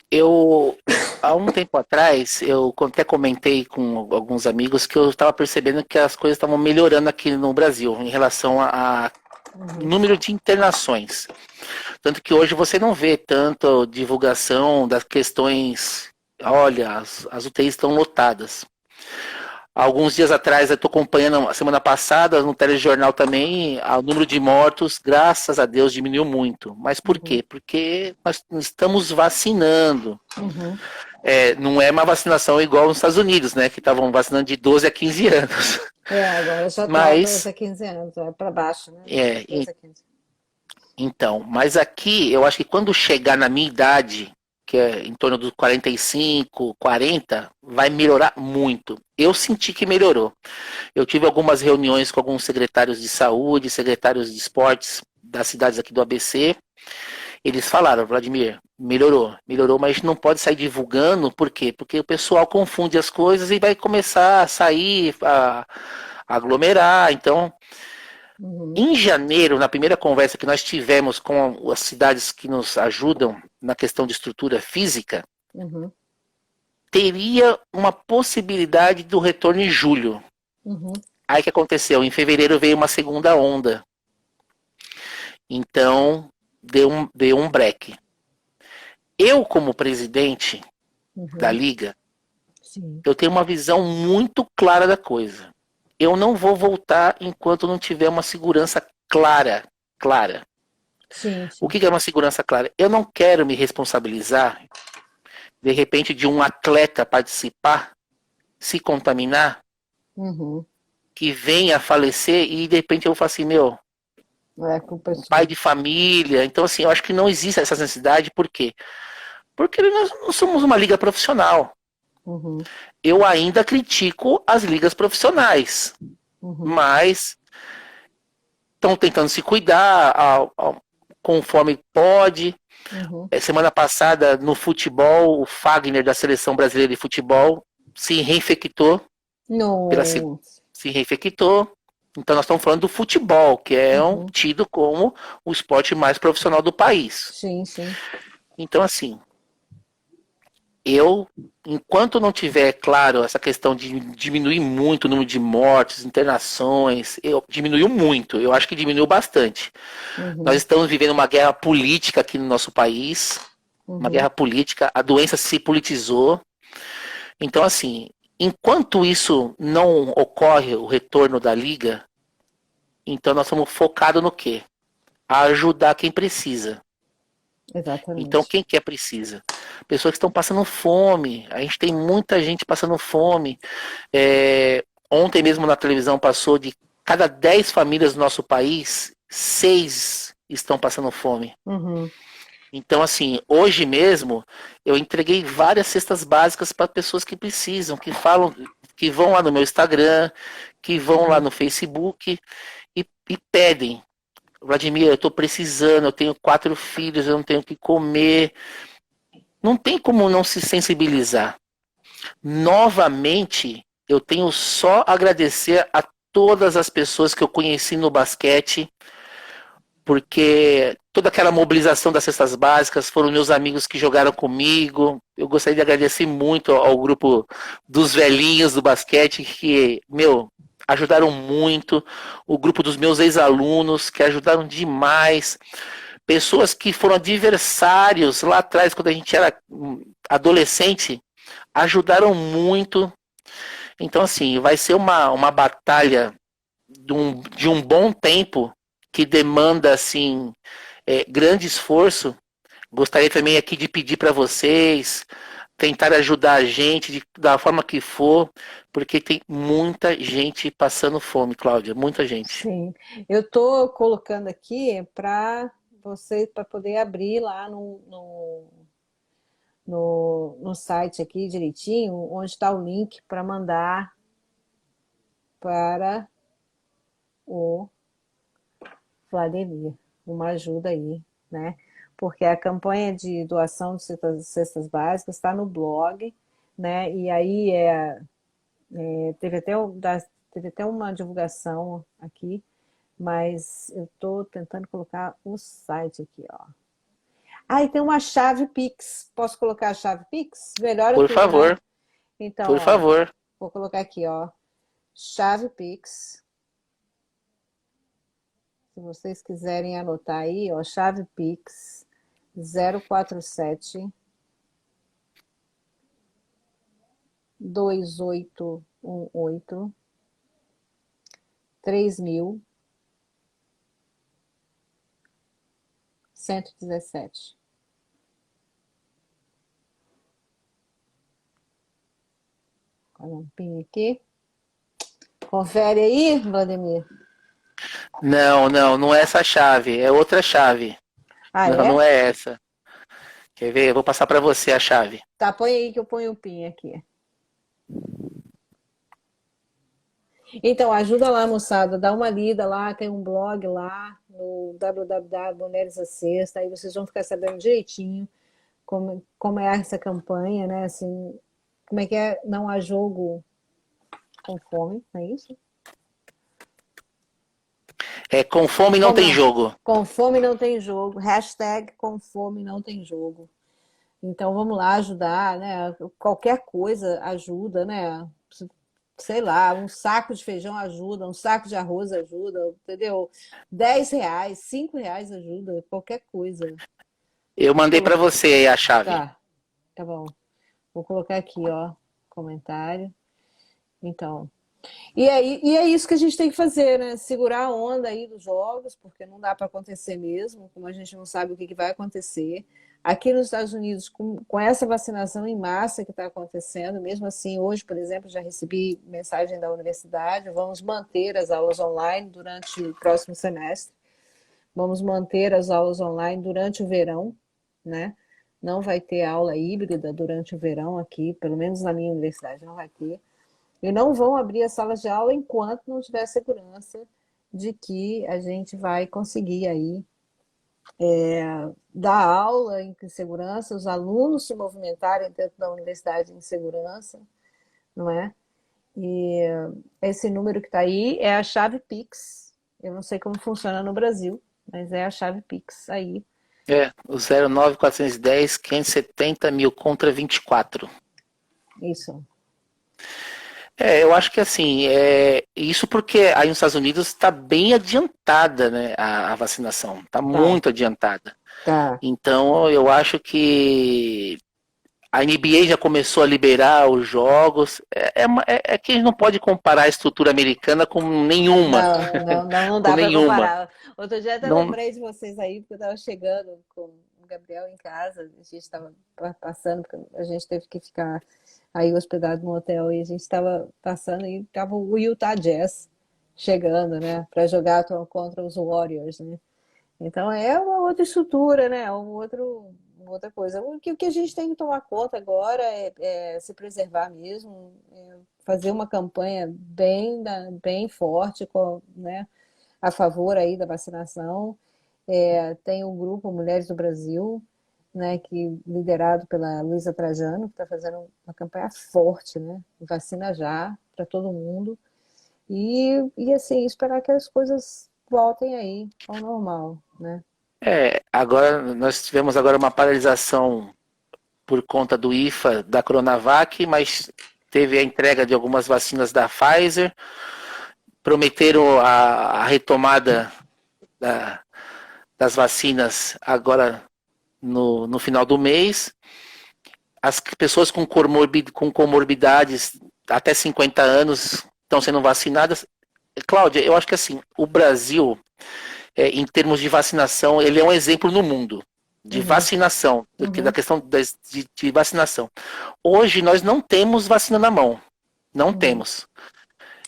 Eu, há um tempo atrás, eu até comentei com alguns amigos que eu estava percebendo que as coisas estavam melhorando aqui no Brasil em relação a Uhum, número de internações. Tanto que hoje você não vê tanto divulgação das questões. Olha, as UTIs estão lotadas. Alguns dias atrás, eu estou acompanhando, a semana passada, no telejornal também, o número de mortos, graças a Deus, diminuiu muito. Mas por uhum, quê? Porque nós estamos vacinando. uhum. Não é uma vacinação igual nos Estados Unidos, né? Que estavam vacinando de 12 a 15 anos. Agora já está 12 Mas, a 15 anos, é para baixo, né? é, 12 a 15. mas aqui eu acho que quando chegar na minha idade, que é em torno dos 45, 40, vai melhorar muito. Eu senti que melhorou. Eu tive algumas reuniões com alguns secretários de saúde, secretários de esportes das cidades aqui do ABC. Eles falaram, Vladimir, melhorou, mas a gente não pode sair divulgando, por quê? Porque o pessoal confunde as coisas e vai começar a sair, a aglomerar. Então, Uhum, em janeiro, na primeira conversa que nós tivemos com as cidades que nos ajudam na questão de estrutura física, uhum, teria uma possibilidade do retorno em julho. uhum, Aí o que aconteceu? Em fevereiro veio uma segunda onda. Então, deu um break. Eu, como presidente da uhum. liga, Sim, eu tenho uma visão muito clara da coisa. Eu não vou voltar enquanto não tiver uma segurança clara. Clara. sim, O sim. que é uma segurança clara? Eu não quero me responsabilizar, de repente, de um atleta participar, se contaminar, Uhum. que venha a falecer e de repente eu vou falar assim, meu, É culpa um pai sua. de família. Então, assim, eu acho que não existe essa necessidade, por quê? Porque nós não somos uma liga profissional. Uhum, Eu ainda critico as ligas profissionais, uhum, mas estão tentando se cuidar conforme pode. uhum. Semana passada, no futebol, o Fagner da Seleção Brasileira de Futebol se reinfectou, pela, No. se reinfectou. Então nós estamos falando do futebol, que é Uhum. tido como o esporte mais profissional do país. Sim, sim. Então, assim, eu, enquanto não tiver claro essa questão de diminuir muito o número de mortes, internações, diminuiu muito, eu acho que diminuiu bastante. Nós Uhum, estamos vivendo uma guerra política aqui no nosso país, uma uhum. guerra política, a doença se politizou. Então, assim, enquanto isso não ocorre, o retorno da liga, então nós estamos focados no quê? A ajudar quem precisa. Então, Exatamente. quem quer precisa? Pessoas que estão passando fome. A gente tem muita gente passando fome. Ontem mesmo na televisão passou de cada 10 famílias do nosso país, 6 estão passando fome. Uhum, Então, assim, hoje mesmo eu entreguei várias cestas básicas para pessoas que precisam, que falam, que vão lá no meu Instagram, que vão lá uhum. no Facebook e pedem. Vladimir, eu estou precisando, eu tenho 4 filhos, eu não tenho o que comer. Não tem como não se sensibilizar. Novamente, eu tenho só a agradecer a todas as pessoas que eu conheci no basquete, porque toda aquela mobilização das cestas básicas foram meus amigos que jogaram comigo. Eu gostaria de agradecer muito ao grupo dos velhinhos do basquete que, meu, ajudaram muito. O grupo dos meus ex-alunos que ajudaram demais. Pessoas que foram adversários lá atrás, quando a gente era adolescente, ajudaram muito. Então, assim, vai ser uma batalha de um bom tempo que demanda, assim, grande esforço. Gostaria também aqui de pedir para vocês tentar ajudar a gente da forma que for, porque tem muita gente passando fome, Cláudia, muita gente. Sim. Eu estou colocando aqui para você, para poder abrir lá no site aqui direitinho, onde está o link para mandar para o Vladimir. Uma ajuda aí, né? Porque a campanha de doação de cestas básicas está no blog, né? E aí teve até uma divulgação aqui, mas eu estou tentando colocar o site aqui, ó. Ah, e tem uma chave Pix. Posso colocar a chave Pix? Melhor Por tudo, né? favor, Então, por ó, favor. vou colocar aqui, ó. Chave Pix. Se vocês quiserem anotar aí, ó, chave Pix 047 2818 3117. Olha um pin aqui. Confere aí, Vladimir. Não é essa chave, é outra chave. Ah, Não é? é essa. Quer ver? Eu vou passar para você a chave. Tá, põe aí que eu ponho o pin aqui. Então, ajuda lá, moçada, dá uma lida lá, tem um blog lá no www.mulheres à Sexta, aí vocês vão ficar sabendo direitinho como é essa campanha, né? Assim, como é que é? Não há jogo com fome, não é isso? Com fome não tem jogo. Com fome não tem jogo. Hashtag com fome não tem jogo. Então vamos lá ajudar, né? Qualquer coisa ajuda, né? Sei lá, um saco de feijão ajuda, um saco de arroz ajuda, entendeu? R$ 10, R$ 5 ajuda, qualquer coisa. Eu mandei para você aí a chave. Tá bom. Vou colocar aqui, ó, comentário. Então, e é isso que a gente tem que fazer, né? Segurar a onda aí dos jogos, porque não dá para acontecer mesmo, como a gente não sabe o que vai acontecer. Aqui nos Estados Unidos, com essa vacinação em massa que está acontecendo, mesmo assim, hoje, por exemplo, já recebi mensagem da universidade, vamos manter as aulas online durante o próximo semestre, vamos manter as aulas online durante o verão, né? Não vai ter aula híbrida durante o verão aqui, pelo menos na minha universidade não vai ter. E não vão abrir as salas de aula enquanto não tiver segurança de que a gente vai conseguir aí dar aula em segurança, os alunos se movimentarem dentro da universidade em segurança, não é? E esse número que está aí é a chave Pix. Eu não sei como funciona no Brasil, mas é a chave Pix aí. O 09410 570 mil contra 24. Isso. Eu acho que assim, isso porque aí nos Estados Unidos está bem adiantada, né, a vacinação, está muito adiantada. Tá. Então eu acho que a NBA já começou a liberar os jogos. É que a gente não pode comparar a estrutura americana com nenhuma. Não com dá para nenhuma. comparar. Outro dia até lembrei de vocês aí, porque eu estava chegando com o Gabriel em casa, a gente estava passando, porque a gente teve que ficar aí hospedado no hotel, e a gente estava passando e estava o Utah Jazz chegando, né, para jogar contra os Warriors, né? Então é uma outra estrutura, né? Outra coisa. O que a gente tem que tomar conta agora é se preservar mesmo, fazer uma campanha bem forte, né, a favor aí da vacinação. Tem o grupo Mulheres do Brasil, né, liderado pela Luísa Trajano, que está fazendo uma campanha forte, né? Vacina já para todo mundo. E assim, esperar que as coisas voltem aí ao normal, né? Agora nós tivemos agora uma paralisação por conta do IFA da Coronavac, mas teve a entrega de algumas vacinas da Pfizer, prometeram a retomada das vacinas agora no final do mês. As pessoas com comorbidades até 50 anos estão sendo vacinadas. Cláudia, eu acho que assim, o Brasil, em termos de vacinação, ele é um exemplo no mundo de vacinação, da questão de vacinação. Hoje nós não temos vacina na mão, não temos.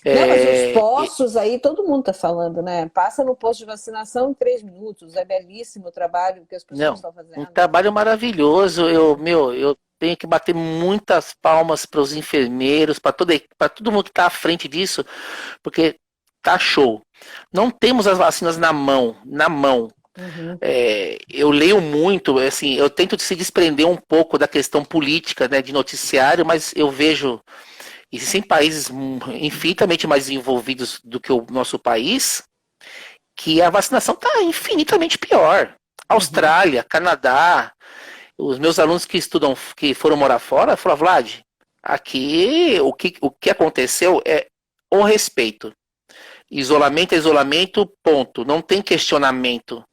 Não, mas os É, postos aí, todo mundo está falando, né? Passa no posto de vacinação em 3 minutos. É belíssimo o trabalho que as pessoas não, estão um fazendo. trabalho maravilhoso. Eu tenho que bater muitas palmas para os enfermeiros, para todo mundo que está à frente disso, porque tá show. Não temos as vacinas na mão, na mão. Uhum, Eu leio muito, assim, eu tento se desprender um pouco da questão política, né, de noticiário, mas eu vejo existem países infinitamente mais desenvolvidos do que o nosso país, que a vacinação está infinitamente pior. uhum. Austrália, Canadá, os meus alunos que estudam, que foram morar fora, falaram, Vlad, aqui o que aconteceu é o respeito. Isolamento é isolamento, ponto. Não tem questionamento.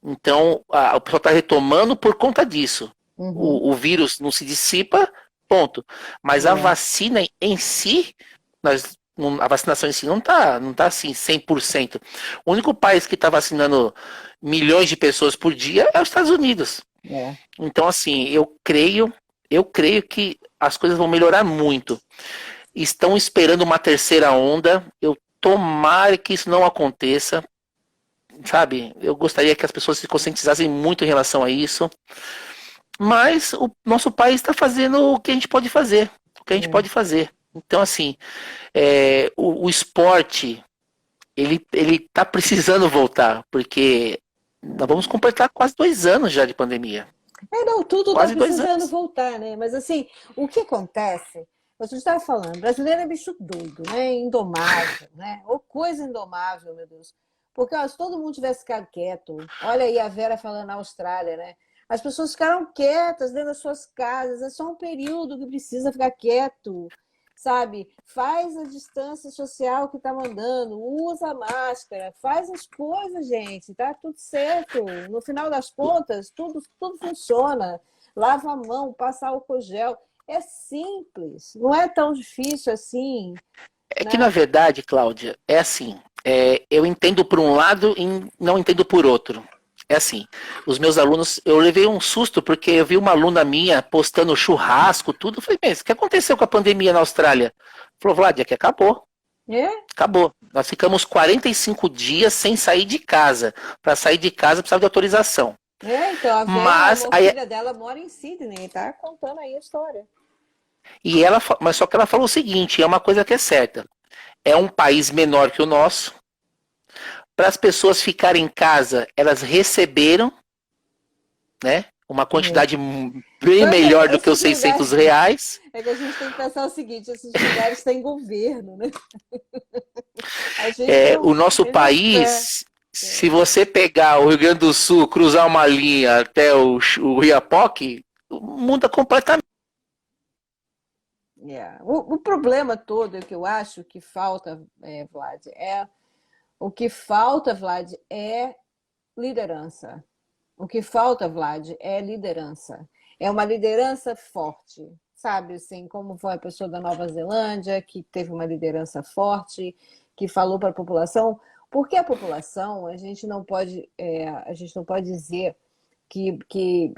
Então, o pessoal está retomando por conta disso. Uhum. O vírus não se dissipa, ponto. Mas a É, vacina em si, a vacinação em si não tá assim 100%. O único país que está vacinando milhões de pessoas por dia é os Estados Unidos. é. Então, assim, eu creio que as coisas vão melhorar muito. Estão esperando uma terceira onda. Eu tomara que isso não aconteça, sabe? Eu gostaria que as pessoas se conscientizassem muito em relação a isso. Mas o nosso país está fazendo o que a gente pode fazer. O que a gente É. pode fazer. Então, assim, o esporte, ele tá precisando voltar, porque nós vamos completar quase 2 anos já de pandemia. Não, tudo está Quase dois precisando anos. voltar, né? Mas assim, o que acontece? Você estava falando, brasileiro é bicho doido, né? Indomável, né? Ou coisa indomável, meu Deus. Porque ó, se todo mundo tivesse ficado quieto, olha aí a Vera falando na Austrália, né? As pessoas ficaram quietas dentro das suas casas, é só um período que precisa ficar quieto, sabe? Faz a distância social que tá mandando, usa a máscara, faz as coisas, gente, tá tudo certo. No final das contas, tudo funciona. Lava a mão, passa álcool gel. É simples, não é tão difícil assim, É que, na né? verdade, Cláudia, é assim. Eu entendo por um lado e não entendo por outro. É assim, os meus alunos, eu levei um susto porque eu vi uma aluna minha postando churrasco, tudo. Eu falei, mas o que aconteceu com a pandemia na Austrália? Falou, Vlad, é que acabou. É, Acabou. Nós ficamos 45 dias sem sair de casa. Para sair de casa precisava de autorização. então a Vera, Mas a aí, filha dela mora em Sydney, tá contando aí a história. mas só que ela falou o seguinte, é uma coisa que é certa. É um país menor que o nosso. Para as pessoas ficarem em casa, elas receberam, né, uma É. quantidade bem Só que melhor do que os esses lugares, R$ 600. é que a gente tem que pensar o seguinte, esses lugares têm governo, né? A gente não, O nosso ele não, país, se você pegar o Rio Grande do Sul, cruzar uma linha até o Iapoque, muda completamente. O problema todo que eu acho que falta, Vlad, o que falta, Vlad, é liderança. O que falta, Vlad, é liderança. É uma liderança forte, sabe? Assim, como foi a pessoa da Nova Zelândia, que teve uma liderança forte, que falou para a população. Porque a população, a gente não pode dizer que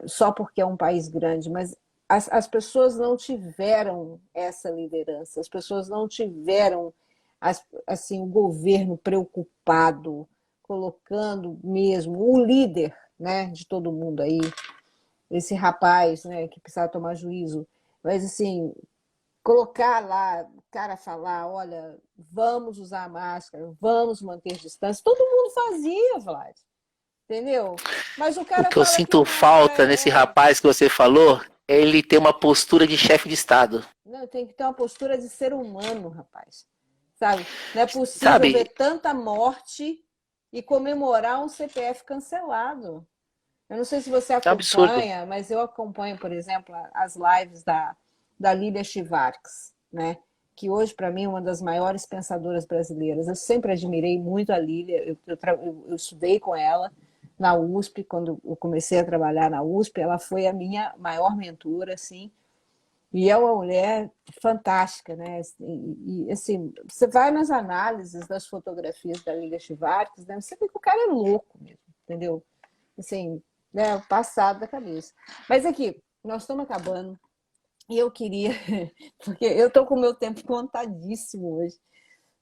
só porque é um país grande, mas as pessoas não tiveram essa liderança, as pessoas não tiveram assim, o governo preocupado, colocando mesmo o líder, né, de todo mundo aí, esse rapaz, né, que precisava tomar juízo, mas assim, colocar lá, o cara falar, olha, vamos usar máscara, vamos manter distância, todo mundo fazia, Vlad, entendeu? Mas o O cara que eu fala que sinto não, falta nesse rapaz que você falou é ele ter uma postura de chefe de Estado. não, tem que ter uma postura de ser humano, rapaz. Sabe? Não é possível ver Sabe? tanta morte e comemorar um CPF cancelado. Eu não sei se você É um absurdo. acompanha, mas eu acompanho, por exemplo, as lives da Lília Chivarques, né? Que hoje, para mim, é uma das maiores pensadoras brasileiras. Eu sempre admirei muito a Lília, eu estudei com ela na USP, quando eu comecei a trabalhar na USP, ela foi a minha maior mentora, assim, e é uma mulher fantástica, né? E, assim, você vai nas análises das fotografias da Lilia Chivarques, né? Você vê que o cara é louco mesmo, entendeu? Assim, né? Passado da cabeça. Mas aqui, nós estamos acabando e eu queria, porque eu estou com o meu tempo contadíssimo hoje,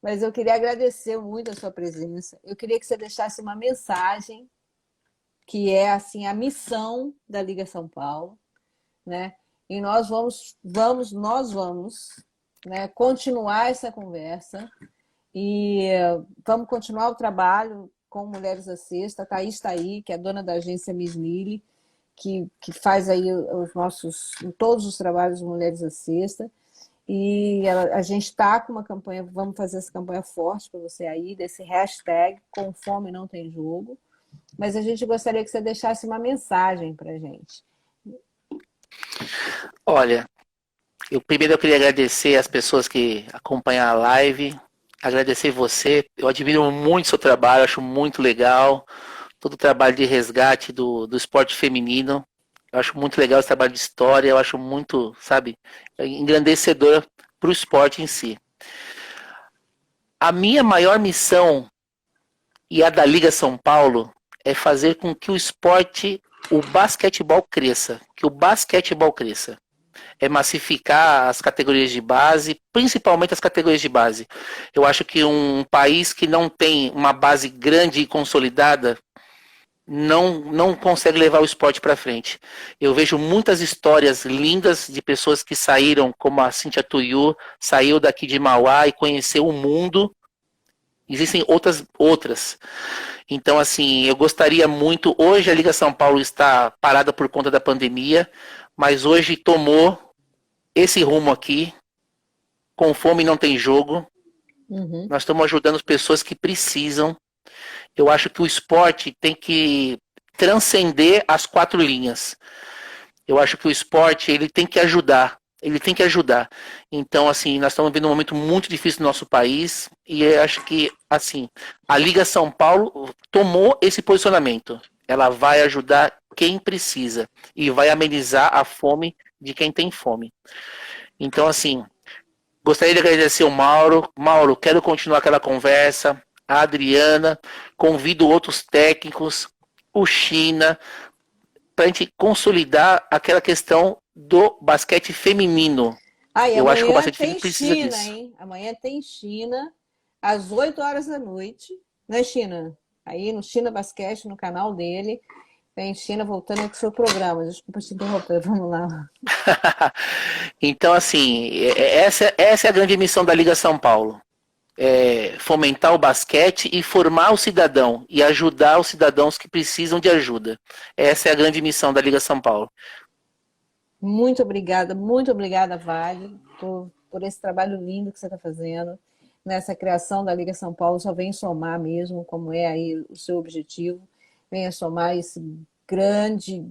Mas eu queria agradecer muito a sua presença. Eu queria que você deixasse uma mensagem que é assim a missão da Liga São Paulo, né? E nós vamos, né, continuar essa conversa e vamos continuar o trabalho com Mulheres da Sexta. A Thaís está aí, que é dona da agência Miss Lili, que faz aí todos os trabalhos de Mulheres da Sexta. E a gente está com uma campanha, vamos fazer essa campanha forte para você aí, desse hashtag Com Fome Não Tem Jogo. Mas a gente gostaria que você deixasse uma mensagem para a gente. Olha, primeiro eu queria agradecer as pessoas que acompanham a live, agradecer você, eu admiro muito seu trabalho, acho muito legal, todo o trabalho de resgate do esporte feminino, eu acho muito legal esse trabalho de história, eu acho muito, sabe, engrandecedor para o esporte em si. A minha maior missão e a da Liga São Paulo é fazer com que o esporte, o basquetebol cresça, que o basquetebol cresça. É massificar as categorias de base, principalmente as categorias de base. Eu acho que um país que não tem uma base grande e consolidada não consegue levar o esporte para frente. Eu vejo muitas histórias lindas de pessoas que saíram, como a Cíntia Tuiu, saiu daqui de Mauá e conheceu o mundo. Existem outras. Então, assim, eu gostaria muito. Hoje a Liga São Paulo está parada por conta da pandemia, mas hoje tomou esse rumo aqui. Com fome não tem jogo. Uhum. Nós estamos ajudando as pessoas que precisam. Eu acho que o esporte tem que transcender as 4 linhas. Eu acho que o esporte ele tem que ajudar. Ele tem que ajudar. Então, assim, nós estamos vivendo um momento muito difícil no nosso país e eu acho que, assim, a Liga São Paulo tomou esse posicionamento. Ela vai ajudar quem precisa e vai amenizar a fome de quem tem fome. Então, assim, gostaria de agradecer o Mauro. Mauro, quero continuar aquela conversa. A Adriana, convido outros técnicos, o China, para a gente consolidar aquela questão do basquete feminino. Ah, e Eu acho que o amanhã basquete feminino tem precisa China, disso. hein? Amanhã tem China, às 8 horas da noite, né, China? Aí no China Basquete, no canal dele, tem China voltando com o seu programa. Desculpa te interromper, vamos lá. Então, assim, essa é a grande missão da Liga São Paulo. É fomentar o basquete e formar o cidadão e ajudar os cidadãos que precisam de ajuda. Essa é a grande missão da Liga São Paulo. Muito obrigada, Vale, por esse trabalho lindo que você está fazendo. Nessa criação da Liga São Paulo, só vem somar mesmo, como é aí o seu objetivo, venha somar esse grande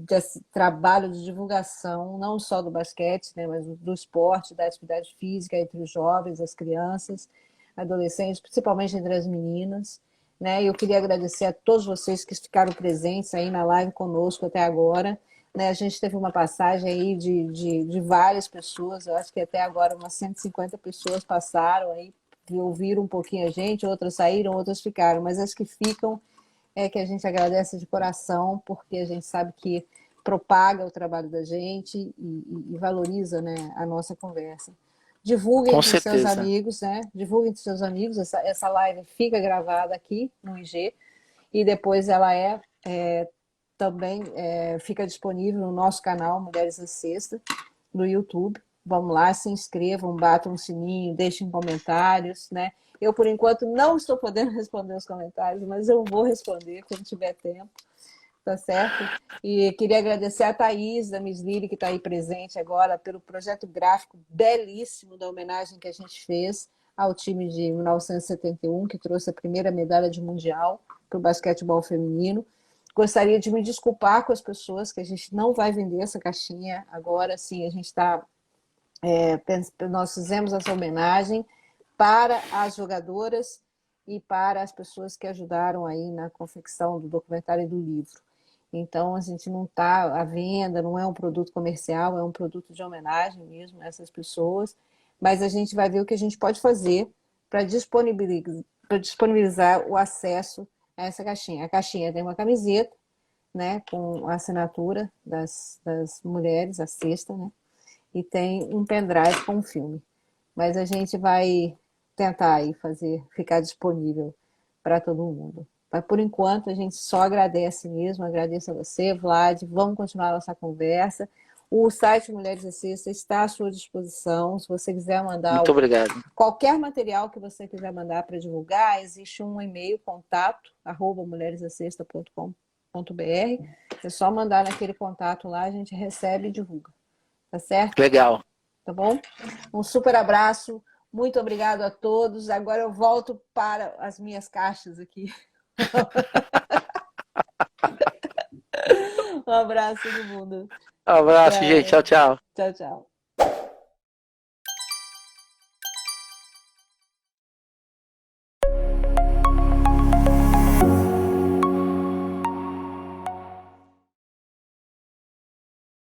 trabalho de divulgação, não só do basquete, né, mas do esporte, da atividade física entre os jovens, as crianças, adolescentes, principalmente entre as meninas. Né? Eu queria agradecer a todos vocês que ficaram presentes aí na live conosco até agora. Né? A gente teve uma passagem aí de várias pessoas, eu acho que até agora umas 150 pessoas passaram aí, ouviram um pouquinho a gente, outras saíram, outras ficaram, mas as que ficam é que a gente agradece de coração, porque a gente sabe que propaga o trabalho da gente e valoriza, né, a nossa conversa. Divulguem Com com seus certeza. amigos, né? Divulguem com seus amigos. Essa live fica gravada aqui no IG e depois ela também fica disponível no nosso canal Mulheres da Sexta, no YouTube. Vamos lá, se inscrevam, batam um sininho, deixem comentários, né? Eu, por enquanto, não estou podendo responder os comentários, mas eu vou responder quando tiver tempo, tá certo? E queria agradecer a Thaís, da Miss Lili, que está aí presente agora, pelo projeto gráfico belíssimo da homenagem que a gente fez ao time de 1971, que trouxe a primeira medalha de mundial para o basquetebol feminino. Gostaria de me desculpar com as pessoas que a gente não vai vender essa caixinha agora, sim, a gente está... nós fizemos essa homenagem para as jogadoras e para as pessoas que ajudaram aí na confecção do documentário e do livro. Então, a gente não está à venda, não é um produto comercial, é um produto de homenagem mesmo a essas pessoas, mas a gente vai ver o que a gente pode fazer para disponibilizar o acesso a essa caixinha. A caixinha tem uma camiseta, né, com a assinatura das mulheres, a cesta, né, e tem um pendrive com um filme. Mas a gente vai tentar aí ficar disponível para todo mundo. Mas por enquanto a gente só agradece mesmo, agradeço a você, Vlad, vamos continuar nossa conversa. O site Mulheres da Cesta está à sua disposição, se você quiser mandar Muito obrigado. qualquer material que você quiser mandar para divulgar, existe um e-mail, contato@mulheresdacesta.com.br. É só mandar naquele contato lá, a gente recebe e divulga. Tá certo? Legal. Tá bom? Um super abraço. Muito obrigado a todos. Agora eu volto para as minhas caixas aqui. Um abraço todo mundo. Um abraço, gente. Tchau, tchau. Tchau, tchau.